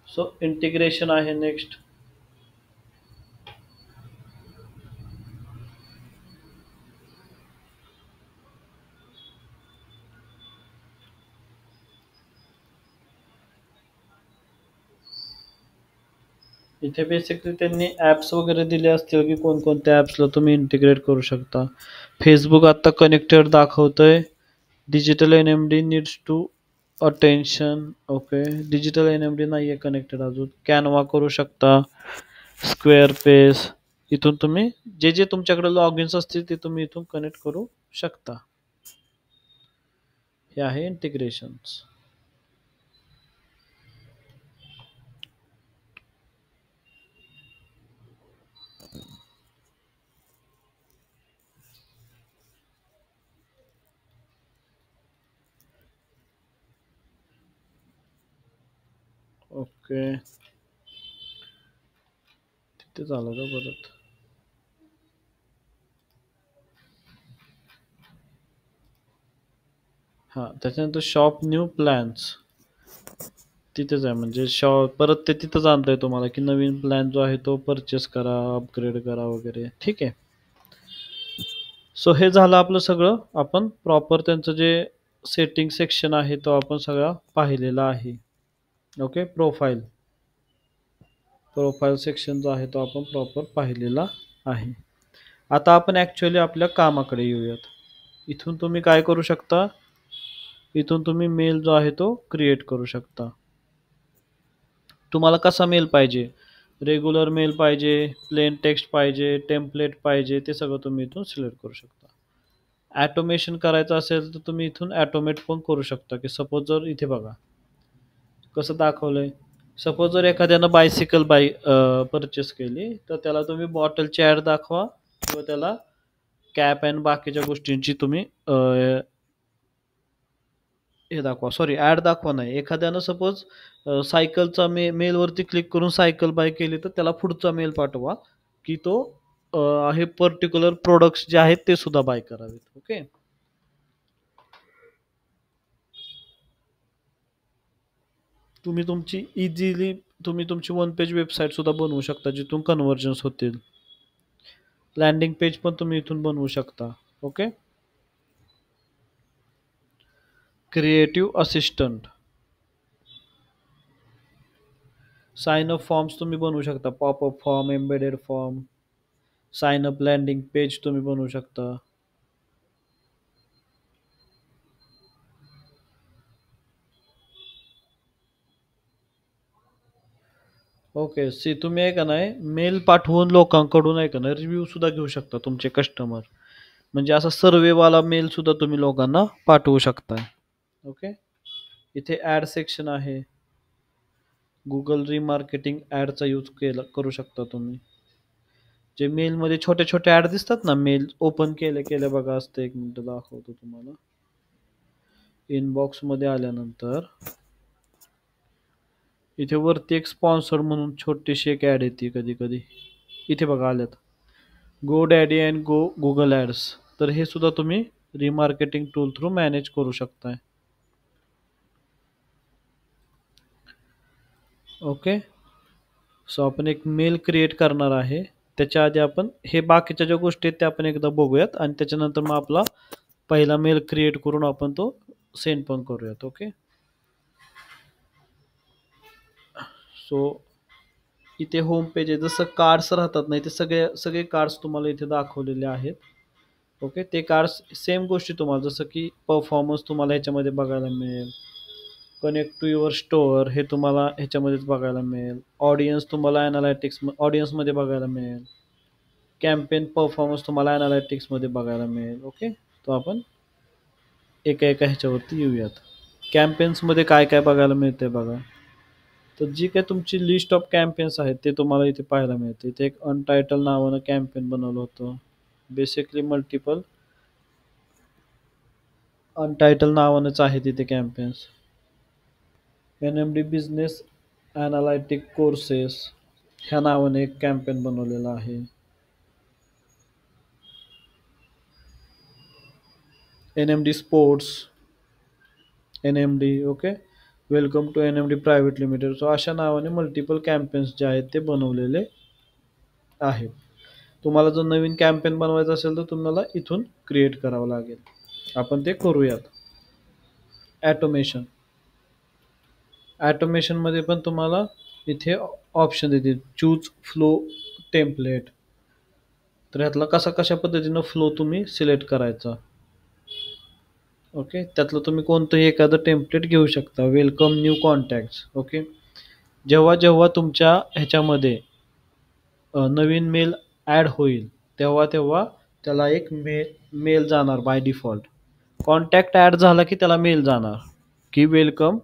सो इंटिग्रेशन आहे नेक्स्ट. इथे बेसिकली त्यांनी ॲप्स वगैरे दिले असतील की कोणकोणत्या ॲप्सला तुम्ही इंटिग्रेट करू शकता. फेसबुक आत्ता कनेक्टेड दाखवतंय. Digital N M D needs to attention. Okay, digital N M D नाही आहे कनेक्टेड अजून. कॅनवा करू शकता, स्क्वेअर पेस. इथून तुम्ही जे जे तुमच्याकडे लॉग इन्स असतील ते तुम्ही इथून कनेक्ट करू शकता. हे आहे इंटिग्रेशन्स. ओके, तिथे झालं का परत? हां, त्याच्यानंतर शॉप न्यू प्लॅन्स तिथेच आहे, म्हणजे शॉप परत ते तिथंच आणतंय तुम्हाला, की नवीन प्लॅन जो आहे तो परचेस करा, अपग्रेड करा वगैरे. ठीक आहे. सो हे झालं आपलं सगळं. आपण प्रॉपर त्यांचं जे सेटिंग सेक्शन आहे तो आपण सगळा पाहिलेला आहे. ओके, प्रोफाईल प्रोफाईल सेक्शन जो आहे तो आपण प्रॉपर पाहिलेला आहे. आता आपण ॲक्च्युअली आपल्या कामाकडे येऊयात. इथून तुम्ही काय करू शकता, इथून तुम्ही मेल जो आहे तो क्रिएट करू शकता. तुम्हाला कसा मेल पाहिजे, रेग्युलर मेल पाहिजे, प्लेन टेक्स्ट पाहिजे, टेम्पलेट पाहिजे, ते सगळं तुम्ही इथून सिलेक्ट करू शकता. ॲटोमेशन करायचं असेल तर तुम्ही इथून ॲटोमेट पण करू शकता, की सपोज जर इथे बघा कसं दाखवलंय. सपोज जर एखाद्यानं बायसिकल परचेस केली तर त्याला तुम्ही बॉटलची ॲड दाखवा किंवा त्याला कॅप अँड बाकीच्या गोष्टींची तुम्ही हे दाखवा, सॉरी ॲड दाखवा नाही. एखाद्यानं सपोज सायकलचा मेलवरती क्लिक करून सायकल बाय केली तर त्याला पुढचा मेल पाठवा, की तो हे पर्टिक्युलर प्रोडक्ट्स जे आहेत ते सुद्धा बाय करावेत. ओके, तुम्ही तुमची इझिली तुम्ही तुमची वन पेज वेबसाईट सुद्धा बनवू शकता जिथून कन्व्हर्जन्स होतील. लँडिंग पेज पण तुम्ही इथून बनवू शकता. Okay, creative assistant, sign up forms तुम्ही बनवू शकता, popup form, embedded form, sign up landing page तुम्ही बनवू शकता. ओके, सी तुम्ही आहे का नाही मेल पाठवून लोकांकडून आहे का नाही रिव्ह्यू सुद्धा घेऊ शकता तुमचे कस्टमर, म्हणजे असा सर्वेवाला मेल सुद्धा तुम्ही लोकांना पाठवू शकता. ओके, इथे ॲड सेक्शन आहे. गुगल रिमार्केटिंग ॲडचा यूज करू शकता तुम्ही. जे मेलमध्ये छोटे छोटे ॲड दिसतात ना, मेल ओपन केले केले बघा असते, एक मिनिट दाखवतो तुम्हाला. इनबॉक्समध्ये आल्यानंतर इथे वरती एक स्पॉन्सर म्हणून छोटीशी एक ॲड येते कधी कधी. इथे बघा आल्यात, GoDaddy and go Google ads. तर हे सुद्धा तुम्ही रिमार्केटिंग टूल थ्रू मॅनेज करू शकताय. ओके, सो आपण एक मेल क्रिएट करणार आहे. त्याच्या आधी आपण हे बाकीच्या ज्या गोष्टी आहेत त्या आपण एकदा बघूयात आणि त्याच्यानंतर मग आपला पहिला मेल क्रिएट करून आपण तो सेंड पण करूयात. ओके, सो इथे होम पेज आहे, जसं कार्ड्स राहतात नाही ते सगळे सगळे कार्ड्स तुम्हाला इथे दाखवलेले आहेत. ओके, ते कार्ड्स सेम गोष्टी तुम्हाला जसं की परफॉर्मन्स तुम्हाला ह्याच्यामध्ये बघायला मिळेल, कनेक्ट टू युअर स्टोअर हे तुम्हाला ह्याच्यामध्येच बघायला मिळेल, ऑडियन्स तुम्हाला ॲनालायटिक्स ऑडियन्समध्ये बघायला मिळेल, कॅम्पेन परफॉर्मन्स तुम्हाला ॲनालायटिक्समध्ये बघायला मिळेल. ओके, तो आपण एका एका ह्याच्यावरती येऊयात. कॅम्पेन्समध्ये काय काय बघायला मिळते बघा. तर जी काय तुमची लिस्ट ऑफ कॅम्पेन्स आहेत ते तुम्हाला इथे पाहायला मिळते. इथे एक अनटायटल नावानं कॅम्पेन बनवलं होतं. बेसिकली मल्टिपल अनटायटल नावानंच आहे तिथे campaigns. NMD business analytic courses ह्या नावाने एक कॅम्पेन बनवलेला आहे. NMD sports, NMD. Okay, welcome to NMD private limited. So अशा नावाने मल्टिपल कॅम्पेन्स जे आहेत ते बनवलेले आहेत. तुम्हाला जर नवीन कॅम्पेन बनवायचं असेल तर तुम्हाला इथून क्रिएट करावं लागेल. आपण ते करूयात. ॲटोमेशन, ॲटोमेशनमध्ये पण तुम्हाला इथे ऑप्शन देतील, चूज फ्लो टेम्पलेट. तर ह्यातला कशा पद्धतीनं फ्लो तुम्ही सिलेक्ट करायचा. ओके, त्यातलं तुम्ही कोणतंही एखादं टेम्पलेट घेऊ शकता. Welcome new contacts. ओके, जेव्हा जेव्हा तुमच्या ह्याच्यामध्ये नवीन मेल ॲड होईल तेव्हा तेव्हा त्याला एक मेल जाणार बाय डिफॉल्ट. कॉन्टॅक्ट ॲड झाला की त्याला मेल जाणार की welcome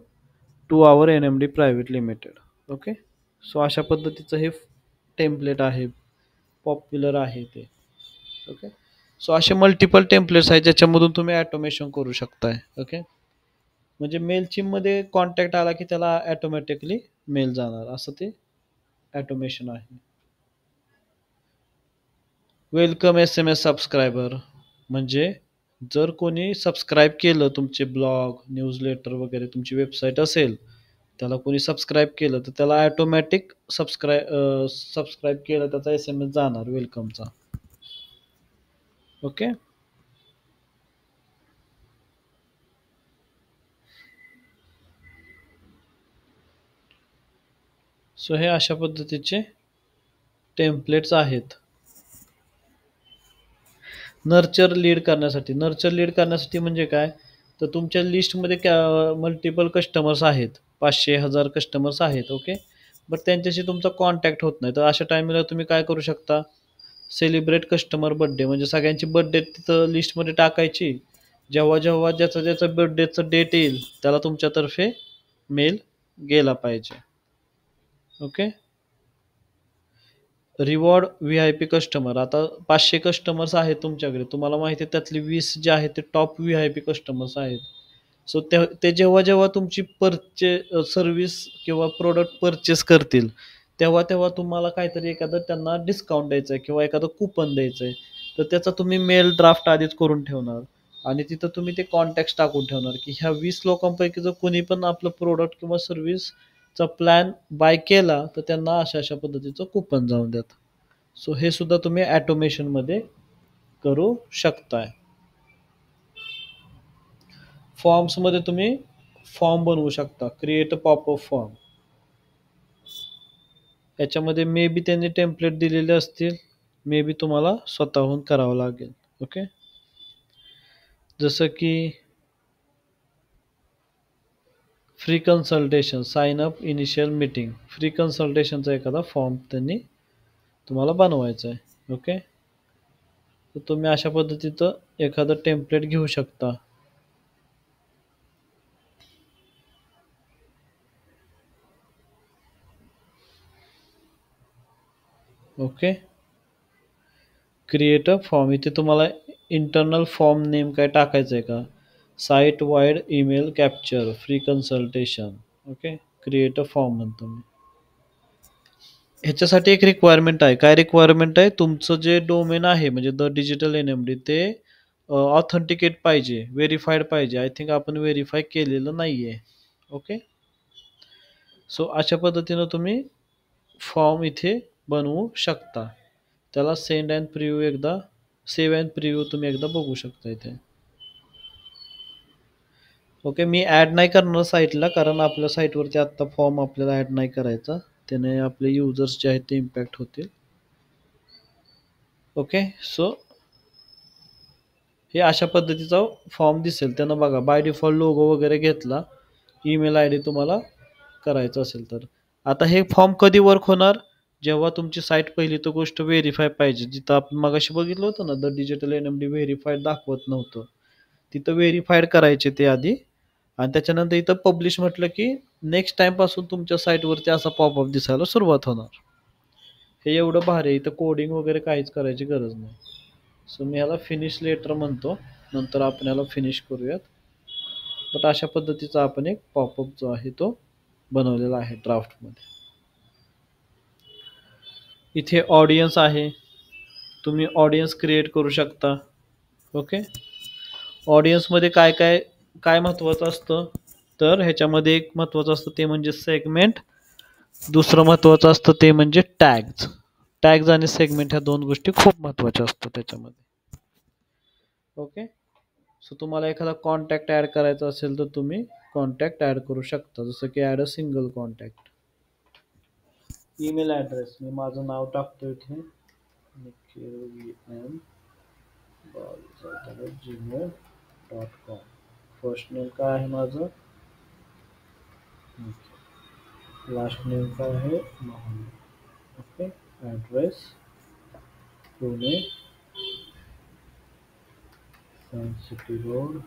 to our N M D private limited. Okay. So अशा पद्धतीचं हे टेम्पलेट आहे, पॉप्युलर आहे ते. ओके. सो असे मल्टिपल टेम्पलेट्स आहेत ज्याच्यामधून तुम्ही ॲटोमेशन करू शकताय. ओके. म्हणजे मेल मध्ये कॉन्टॅक्ट आला की त्याला ॲटोमॅटिकली मेल जाणार, असं ते ॲटोमेशन आहे. Welcome S M S subscriber, म्हणजे जर कोणी सबस्क्राईब केलं तुमचे ब्लॉग, न्यूजलेटर वगैरे तुमची वेबसाईट असेल, त्याला कोणी सबस्क्राईब केलं तर त्याला ॲटोमॅटिक सबस्क्राईब केलं त्याचा एस एम एस जाणार वेलकमचा. ओके. सो हे अशा पद्धतीचे टेम्पलेट्स आहेत. नर्चर लीड करण्यासाठी म्हणजे काय, तर तुमच्या लिस्टमध्ये मल्टिपल कस्टमर्स आहेत, 500,000 कस्टमर्स आहेत. ओके. बट त्यांच्याशी तुमचा कॉन्टॅक्ट होत नाही, तर अशा टायमिंगला तुम्ही काय करू शकता, सेलिब्रेट कस्टमर बर्थडे, म्हणजे सगळ्यांची बर्थडे तिथं लिस्टमध्ये टाकायची. जेव्हा जेव्हा ज्याचा ज्याचा बर्थडेचं डेट येईल त्याला तुमच्यातर्फे मेल गेला पाहिजे. Okay. Reward V I P customer, आता 500 कस्टमर्स आहेत तुमच्याकडे, तुम्हाला माहिती आहे त्यातले 20 जे आहेत ते top V I P customers आहेत. सो ते जेव्हा जेव्हा तुमची सर्व्हिस किंवा प्रोडक्ट परचेस करतील तेव्हा तेव्हा तुम्हाला काहीतरी एखादं त्यांना डिस्काउंट द्यायचं आहे किंवा एखादं कुपन द्यायचं आहे, तर त्याचा तुम्ही मेल ड्राफ्ट आधीच करून ठेवणार आणि तिथं तुम्ही ते कॉन्टॅक्ट टाकून ठेवणार की ह्या 20 लोकांपैकी जर कोणी पण आपलं प्रोडक्ट किंवा सर्व्हिसचा प्लॅन बाय केला तर त्यांना अशा अशा पद्धतीचं कुपन जाऊन द्यात. सो हे सुद्धा तुम्ही ॲटोमेशनमध्ये करू शकताय. फॉर्म्समध्ये तुम्ही फॉर्म बनवू शकता, क्रिएट अ पॉपअप फॉर्म. याच्यामध्ये मे बी त्यांनी टेम्पलेट दिलेले असतील, मे बी तुम्हाला स्वतःहून करावं लागेल. ओके. जसं की free consultation, sign up initial meeting, free कन्सल्टेशनचा एखादा फॉर्म त्यांनी तुम्हाला बनवायचा आहे. ओके. तर तुम्ही अशा पद्धतीचं एखादं टेम्पलेट घेऊ शकता. ओके. क्रिएट अ फॉर्म, इथे तुम्हाला इंटरनल फॉर्म नेम काय टाकायचं आहे का, site wide email capture free consultation. Okay. Create a form म्हणतो मी. ह्याच्यासाठी एक रिक्वायरमेंट आहे. काय रिक्वायरमेंट आहे, तुमचं जे डोमेन आहे म्हणजे the digital N M D ते ऑथेंटिकेट पाहिजे, व्हेरीफाईड पाहिजे. आय थिंक आपण व्हेरीफाय केलेलं नाही आहे. ओके. सो अशा पद्धतीनं तुम्ही फॉर्म इथे बनवू शकता. त्याला सेंड अँड प्रिव्ह्यू एकदा, सेव्ह अँड प्रिव्ह्यू तुम्ही एकदा बघू शकता इथे. ओके. मी ॲड नाही करणार साईटला, कारण आपल्या साईटवरती आत्ता फॉर्म आपल्याला ॲड नाही करायचा, त्याने आपले युजर्स जे आहेत ते इम्पॅक्ट होतील. ओके. सो हे अशा पद्धतीचा फॉर्म दिसेल, त्यानं बघा बाय डिफॉल्ट लोगो वगैरे घेतला, ईमेल आय डी तुम्हाला करायचं असेल तर. आता हे फॉर्म कधी वर्क होणार, जेव्हा तुमची साईट पहिली तर गोष्ट व्हेरीफाय पाहिजे. जिथं आपण मगाशी बघितलं होतं ना, the digital N M D verified दाखवत नव्हतं, तिथं व्हेरीफाईड करायचे ते आधी, आणि त्याच्यानंतर इथं पब्लिश म्हटलं की नेक्स्ट टाईमपासून तुमच्या साईटवरती असा पॉपअप दिसायला सुरुवात होणार. हे एवढं भारी आहे, इथं कोडिंग वगैरे काहीच करायची गरज नाही. सो मी ह्याला फिनिश लेटर म्हणतो, नंतर आपण ह्याला फिनिश करूयात. बट अशा पद्धतीचा आपण एक पॉपअप जो आहे तो बनवलेला आहे ड्राफ्टमध्ये. इथे ऑडियन्स आहे, तुम्ही ऑडियन्स क्रिएट करू शकता. ओके. ऑडियन्समध्ये काय काय काय महत्त्वाचं असतं, तर ह्याच्यामध्ये एक महत्त्वाचं असतं ते म्हणजे सेगमेंट, दुसरं महत्त्वाचं असतं ते म्हणजे टॅग्स. टॅग्स आणि सेगमेंट ह्या दोन गोष्टी खूप महत्त्वाच्या असतात त्याच्यामध्ये. ओके. सो तुम्हाला एखादा कॉन्टॅक्ट ॲड करायचा असेल तर तुम्ही कॉन्टॅक्ट ॲड करू शकता, जसं की add a single contact. Email address, मी माझं नाव टाकतो इथे, gmail.com. फर्स्ट नेम काय आहे माझं, लास्ट नेम काय आहे मोहन. ओके. ॲड्रेस पुणे, सन सिटी रोड,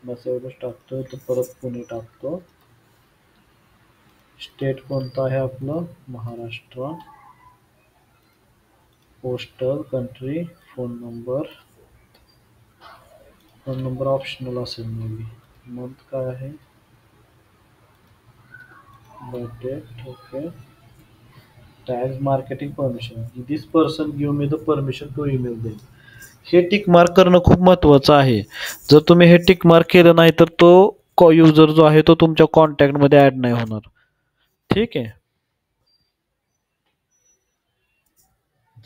बस एवढंच टाकतो तर परत पुणे टाकतो. स्टेट कोणतं आहे आपलं? Maharashtra. Postal country. Phone number. Phone number optional असेल मे बी. मंथ काय आहे? Birthday. Okay. Tag marketing permission. This person give me the permission to email them. हे टिक मार्क करणं खूप महत्त्वाचं आहे. जर तुम्ही हे टिक मार्क केलं नाही तर तो युजर जो आहे तो तुमच्या कॉन्टॅक्टमध्ये ॲड नाही होणार. ठीक आहे.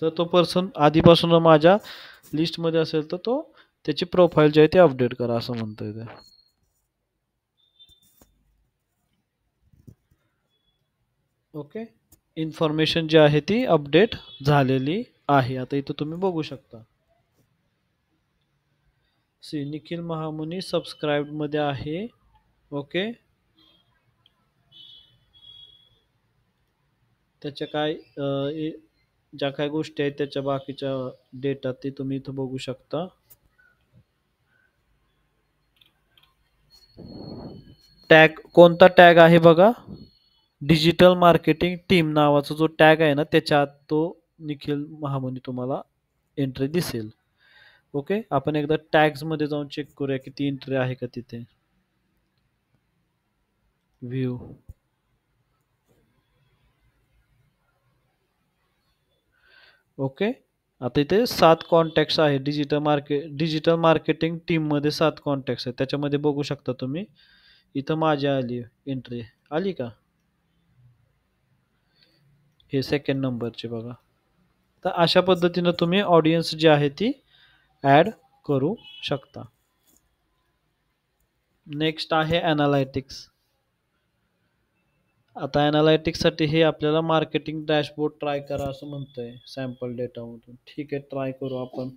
जर तो पर्सन आधीपासून माझ्या लिस्टमध्ये असेल तर तो त्याची प्रोफाईल जी आहे ती अपडेट करा असं म्हणतोय ते. ओके. इन्फॉर्मेशन जी आहे ती अपडेट झालेली आहे. आता इथं तुम्ही बघू शकता. सी निखिल महामुनी सबस्क्राईब मध्ये आहे. ओके. त्याच्या काय ज्या काही गोष्टी आहेत त्याच्या बाकीच्या डेटा ते तुम्ही इथं बघू शकता. टॅग कोणता टॅग आहे बघा? डिजिटल मार्केटिंग टीम नावाचा जो टॅग आहे ना त्याच्यात तो निखिल महामुनी तुम्हाला एंट्री दिसेल. ओके. आपण एकदा टॅग्स मध्ये जाऊन चेक करूया किती एंट्री आहे का तिथे. व्ह्यू. ओके. आता इथे 7 कॉन्टॅक्ट्स आहे. डिजिटल मार्केटिंग टीममध्ये 7 कॉन्टॅक्ट्स आहेत. त्याच्यामध्ये बघू शकता तुम्ही. इथं माझी आली एंट्री. आली का? हे सेकंड नंबरचे बघा. तर अशा पद्धतीनं तुम्ही ऑडियन्स जी आहे ती ॲड करू शकता. नेक्स्ट आहे ॲनालायटिक्स. आता ॲनालायटिक्ससाठी हे आपल्याला मार्केटिंग डॅशबोर्ड ट्राय करा असं म्हणतंय सॅम्पल डेटामधून. ठीक आहे, ट्राय करू आपण.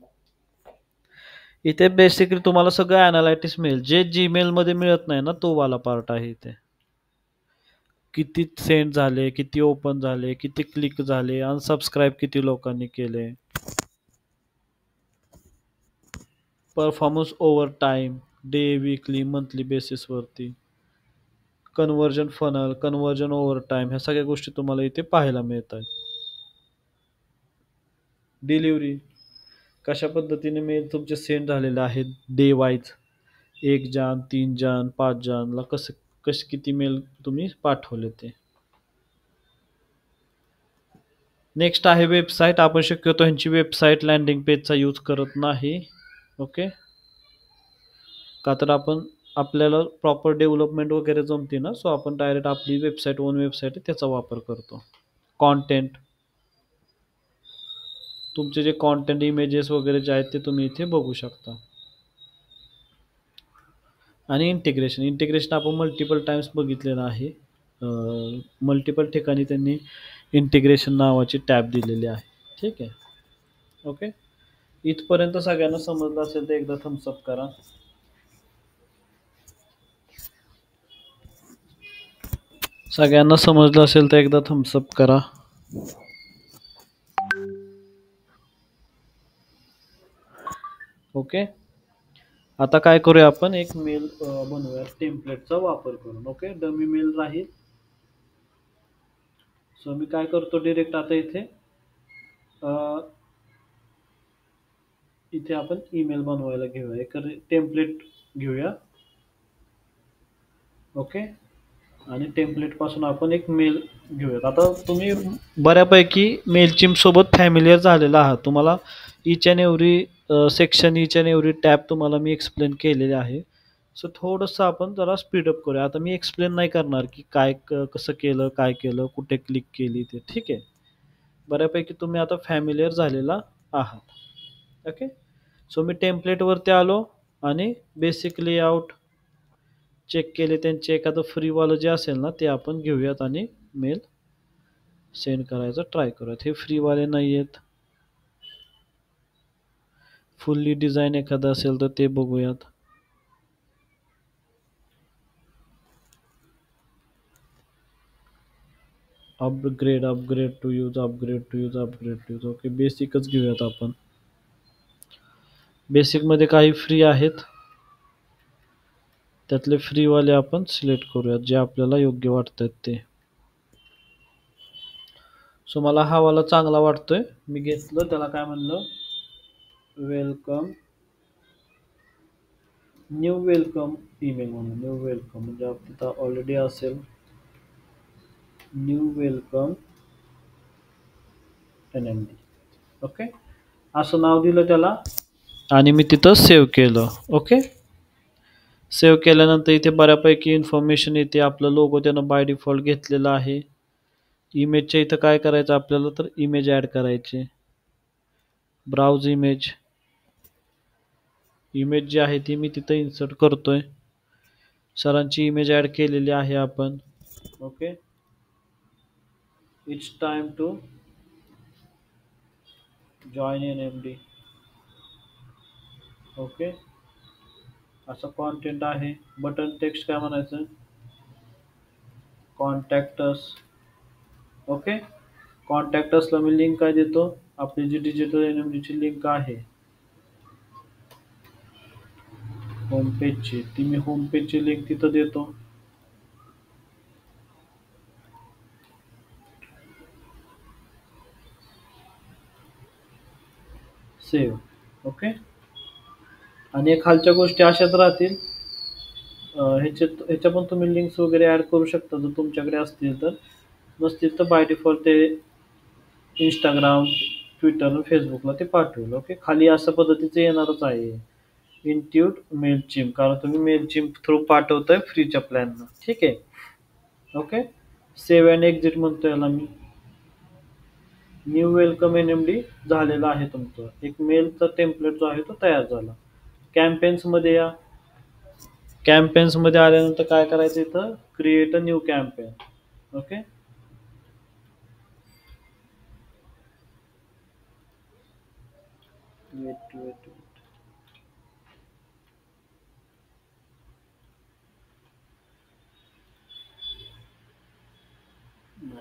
इथे बेसिकली तुम्हाला सगळं ॲनालायटिक्स मिळेल. जे जीमेलमध्ये मिळत नाही ना तो वाला पार्ट आहे इथे. किती सेंड झाले, किती ओपन झाले, किती क्लिक झाले, अनसबस्क्राईब किती लोकांनी केले, performance over time, day, weekly, monthly बेसिसवरती, conversion funnel, conversion over time, ह्या सगळ्या गोष्टी तुम्हाला इथे पाहायला मिळत आहेत. डिलिव्हरी कशा पद्धतीने मेल तुमचे सेंड झालेले आहेत डे वाईज. 1 जान, 3 जान, 5 जानला कसे किती मेल तुम्ही पाठवले ते. नेक्स्ट आहे वेबसाईट. आपण शक्यतो ह्यांची वेबसाईट लँडिंग पेजचा यूज करत नाही. ओके. का तर आपल्याला प्रॉपर डेव्हलपमेंट वगैरे जमते ना, सो आपण डायरेक्ट आपली वेबसाईट ओन वेबसाईट आहे त्याचा वापर करतो. कॉन्टेंट तुमचे जे कॉन्टेंट इमेजेस वगैरे जे आहेत ते तुम्ही इथे बघू शकता. आणि इंटिग्रेशन आपण मल्टिपल टाइम्स बघितलेलं आहे. मल्टिपल ठिकाणी त्यांनी इंटिग्रेशन नावाची टॅब दिलेली आहे. ठीक आहे. ओके. इथपर्यंत सगळ्यांना समजलं असेल तर एकदा थम्सअप करा. सगळ्यांना समजलं असेल तर एकदा थम्सअप करा. ओके. आता काय करूया आपण एक मेल बनवूया टेम्पलेटचा वापर करून. ओके. डमी मेल राहील. सो मी काय करतो डिरेक्ट आता इथे आपण ईमेल बनवायला घेऊया. एक टेम्पलेट घेऊया. ओके. आणि टेम्पलेट पासून आपण एक मेल घेऊयात. आता तुम्ही बऱ्यापैकी मेलचिम सोबत फॅमिलियर झालेला आहात. तुम्हाला each and every section, each and every tab तुम्हाला मी एक्सप्लेन केलेले आहे. सो थोडंसं आपण जरा स्पीडअप करूया. आता मी एक्सप्लेन नाही करणार की काय कसं केलं, काय केलं, कुठे क्लिक केली ते. ठीक आहे. बऱ्यापैकी तुम्ही आता फॅमिलियर झालेला आहात. ओके. सो मी टेम्पलेटवरती आलो आणि बेसिक लेआउट चेक केले. त्यांचे एखादं फ्रीवालं जे असेल ना ते आपण घेऊयात आणि मेल सेंड करायचा ट्राय करूयात. हे फ्रीवाले नाही आहेत. फुल्ली डिझाईन एखादं असेल तर ते बघूयात. Upgrade to use. ओके. बेसिकच घेऊयात आपण. बेसिकमध्ये काही फ्री आहेत. त्यातले फ्रीवाले आपण सिलेक्ट करूयात जे आपल्याला योग्य वाटतात ते. सो मला हा वाला चांगला वाटतोय, मी घेतलं. त्याला काय म्हणलं, वेलकम, न्यू वेलकम ईमेल म्हणून. न्यू वेलकम म्हणजे आपलं ऑलरेडी असेल, न्यू वेलकम NMD. ओके, असं नाव दिलं त्याला आणि मी तिथं सेव्ह केलं. ओके, सेव्ह केल्यानंतर इथे बऱ्यापैकी इन्फॉर्मेशन येते. आपलं लोगो त्यानं बाय डिफॉल्ट घेतलेला आहे. इमेजच्या इथं काय करायचं आपल्याला, तर इमेज ॲड करायचे. ब्राउज इमेज, इमेज जी आहे ती मी तिथं इन्सर्ट करतोय. सरांची इमेज ॲड केलेली आहे आपण. Okay, it's time to join NMD. Okay, असं कॉन्टेंट आहे. बटन टेक्स्ट काय म्हणायचं, कॉन्टॅक्ट अस. ओके, कॉन्टॅक्ट असला मी लिंक काय देतो, आपली जी डिजिटल NMD ची लिंक आहे होम पेजची, ती मी होम पेजची लिंक तिथं देतो. सेव्ह. ओके, आणि खालच्या गोष्टी अशाच राहतील. ह्याच्या पण तुम्ही लिंक्स वगैरे ॲड करू शकता जर तुमच्याकडे असतील तर. नसतील तर बाय डिफॉल्ट ते इंस्टाग्राम, ट्विटर, फेसबुकला ते पाठवेल. ओके, खाली अशा पद्धतीचं येणारच आहे. इनट्यूट मेलचिम्प, कारण तुम्ही मेलचिम्प थ्रू पाठवताय फ्रीच्या प्लॅननं. ठीक आहे. ओके, सेव्ह अँड एक्झिट म्हणतो याला मी. न्यू वेलकम NMD झालेला आहे तुमचं. एक मेलचा टेम्पलेट जो आहे तो तयार झाला. कॅम्पेन्समध्ये या. कॅम्पेन्समध्ये आल्यानंतर काय करायचं, इथं create a new campaign. Okay, wait.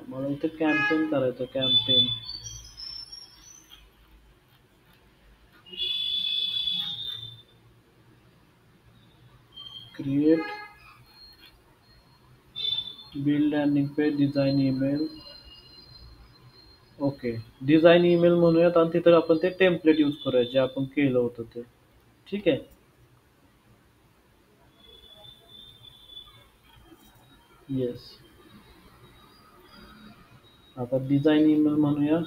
मला इथं कॅम्पेन करायचं. Campaign, create, build landing page, design email. Okay, design email म्हणूयात आणि तिथं आपण ते टेम्पलेट यूज करूया जे आपण केलं होतं ते. ठीक आहे. येस, आता डिझाईन ईमेल म्हणूया.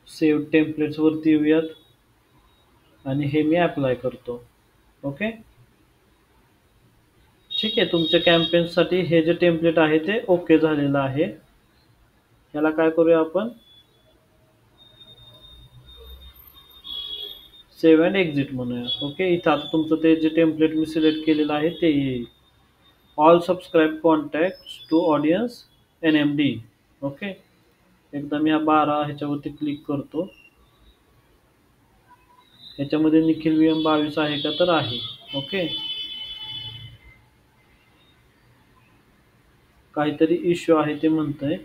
सेव्ह टेम्पलेट्स वरती येऊयात आणि हे मी अप्लाय करतो. ओके, ठीक आहे. तुमच्या कॅम्पेन्ससाठी हे जे टेम्पलेट आहे ते ओके झालेलं आहे. याला काय करूया आपण, सेव्ह अँड एक्झिट म्हणूया. ओके, इथं आता तुमचं ते जे टेम्पलेट मी सिलेक्ट केलेलं आहे ते येईल. All subscribe contact to audience NMD. Okay, एकदा मी 12 ह्याच्यावरती क्लिक करतो. ह्याच्यामध्ये निखिल VM 22 आहे का, तर आहे. ओके, काहीतरी इश्यू आहे ते म्हणतंय.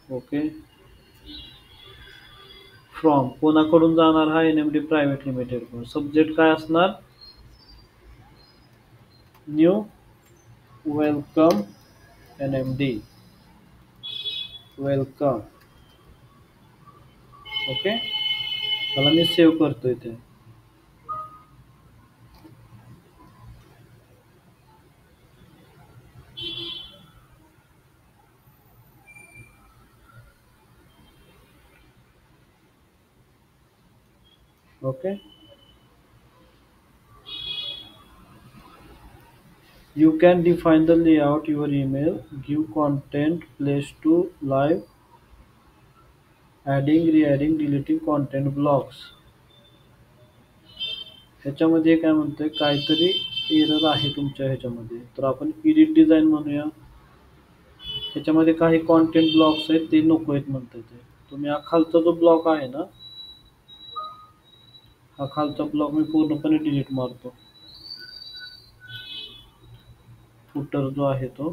ओके, फ्रॉम कोणाकडून जाणार हा, NMD प्रायव्हेट लिमिटेड कडून. सब्जेक्ट काय असणार, new welcome NMD, welcome. Okay, त्याला मी सेव्ह करतोय ते. Okay, you can define the layout your email, give content place to live, adding, re-adding, deleting content blocks. ह्याच्यामध्ये काय म्हणतंय, काहीतरी एरर आहे तुमच्या ह्याच्यामध्ये, तर आपण एडिट डिझाईन म्हणूया. ह्याच्यामध्ये काही कॉन्टेंट ब्लॉक्स आहेत ते नको आहेत म्हणतात ते. तुम्ही हा खालचा जो ब्लॉक आहे ना, हा खालचा ब्लॉक मी पूर्णपणे डिलीट मारतो. फुटर जो आहे तो,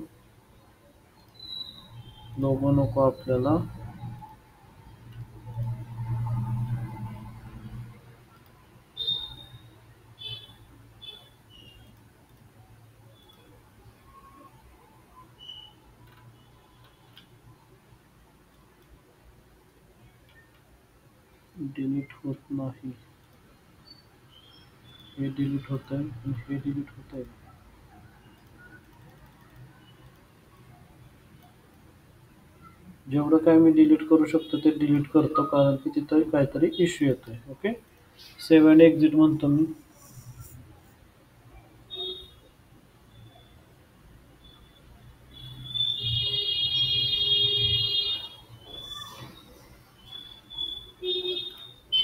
लोगो नको आपल्याला. डिलीट होत नाही. हे डिलीट होत आहे आणि हे डिलीट होत आहे. जेवढं काय मी डिलीट करू शकतो ते डिलीट करतो, कारण की तिथं काहीतरी इश्यू येतोय. ओके, सेव्ह अँड एक्झिट म्हणतो मी.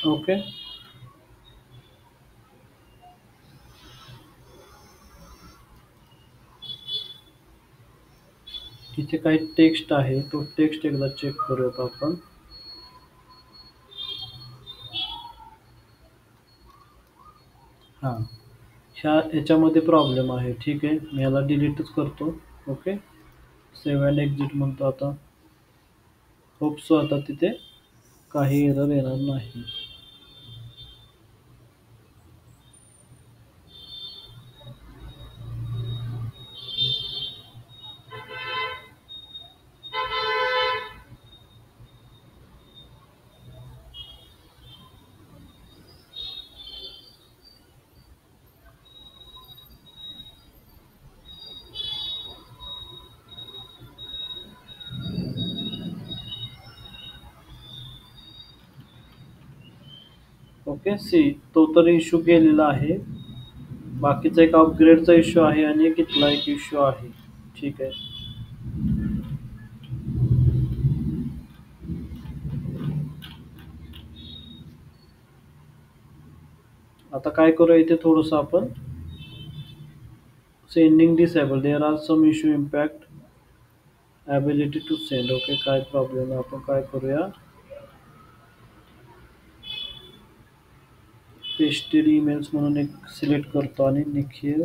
ओके, तिथे काही टेक्स्ट आहे, तो टेक्स्ट एकदा चेक करूयात आपण. हां, ह्याच्यामध्ये प्रॉब्लेम आहे. ठीक आहे, मी ह्याला डिलीटच करतो. ओके, सेव्ह अँड एक्झिट म्हणतो आता. होप सो आता तिथे काही एरर येणार नाही. ओके, सी तो तर इश्यू गेलेला आहे. बाकीचा एक अपग्रेडचा इश्यू आहे आणि एक इथला एक इश्यू आहे. ठीक आहे, आता काय करूया, इथे थोडंसं आपण sending disable, there are some issue impact ability to send. Okay, काय प्रॉब्लेम आहे, आपण काय करूया, पेस्टेड ईमेल्स म्हणून एक सिलेक्ट करतो आणि निखिल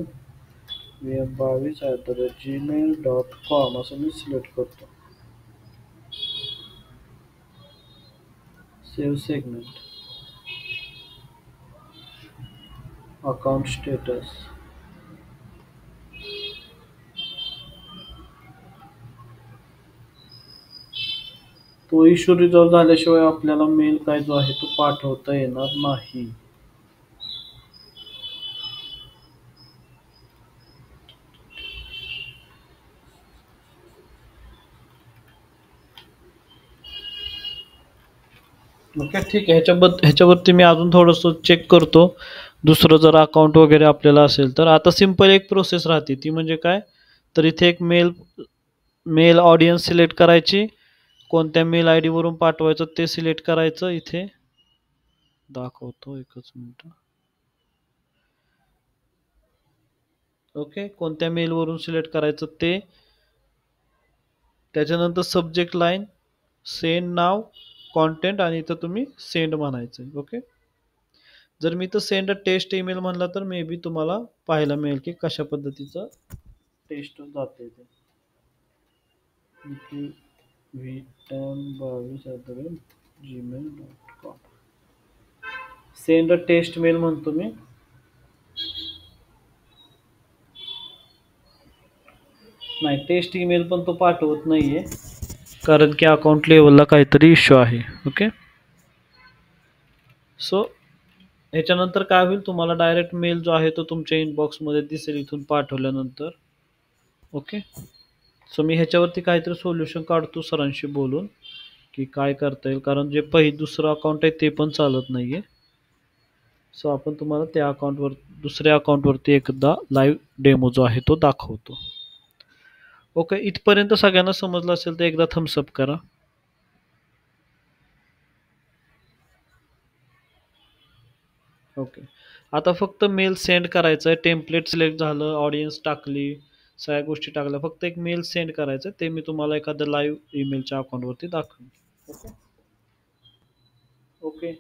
VM22@gmail.com असं मी सिलेक्ट करतो. Save segment, account status. तो इश्यू रिझॉल्व झाल्याशिवाय आपल्याला मेल काय जो आहे तो पाठवता येणार नाही. ओके, ठीक आहे. ह्याच्यावरती मी अजून थोडंसं चेक करतो. दुसरं जर अकाउंट वगैरे आपल्याला असेल तर आता सिंपल एक प्रोसेस राहते, ती म्हणजे काय, तर इथे एक मेल मेल ऑडियन्स सिलेक्ट करायची, कोणत्या मेल आय डीवरून पाठवायचं ते सिलेक्ट करायचं. इथे दाखवतो, एकच मिनिट. ओके, कोणत्या मेलवरून सिलेक्ट करायचं ते, त्याच्यानंतर सब्जेक्ट लाईन, सेंड नाव, कॉन्टेंट आणि इथं तुम्ही सेंड म्हणायचं. ओके, जर मी तर सेंड टेस्ट ईमेल म्हणला तर मे बी तुम्हाला पाहायला मिळेल की कशा पद्धतीचं टेस्ट जाते ते. VM22@gmail.com, सेंड टेस्ट मेल म्हणतो मी. नाही, टेस्ट ईमेल पण तो पाठवत नाहीये, कारण की अकाउंट लेवलला काहीतरी इश्यू आहे. ओके, सो ह्याच्यानंतर काय होईल, तुम्हाला डायरेक्ट मेल जो आहे तो तुमच्या इनबॉक्समध्ये दिसेल इथून पाठवल्यानंतर. ओके, सो मी ह्याच्यावरती काहीतरी सोल्युशन काढतो सरांशी बोलून की काय करता येईल, कारण जे दुसरं अकाउंट आहे ते पण चालत नाही आहे. सो आपण तुम्हाला त्या अकाउंटवर, दुसऱ्या अकाउंटवरती एकदा लाईव्ह डेमो जो आहे तो दाखवतो. ओके, इथपर्यंत सगळ्यांना समजलं असेल तर एकदा थम्सअप करा. ओके, आता फक्त मेल सेंड करायचं आहे, टेम्पलेट सिलेक्ट झालं, ऑडियन्स टाकली, सगळ्या गोष्टी टाकल्या, फक्त एक मेल सेंड करायचं, ते मी तुम्हाला एखाद्या लाईव्ह ईमेलच्या अकाउंटवरती दाखवेन. ओके, ओके,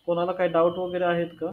कोणाला काही डाऊट वगैरे आहेत का?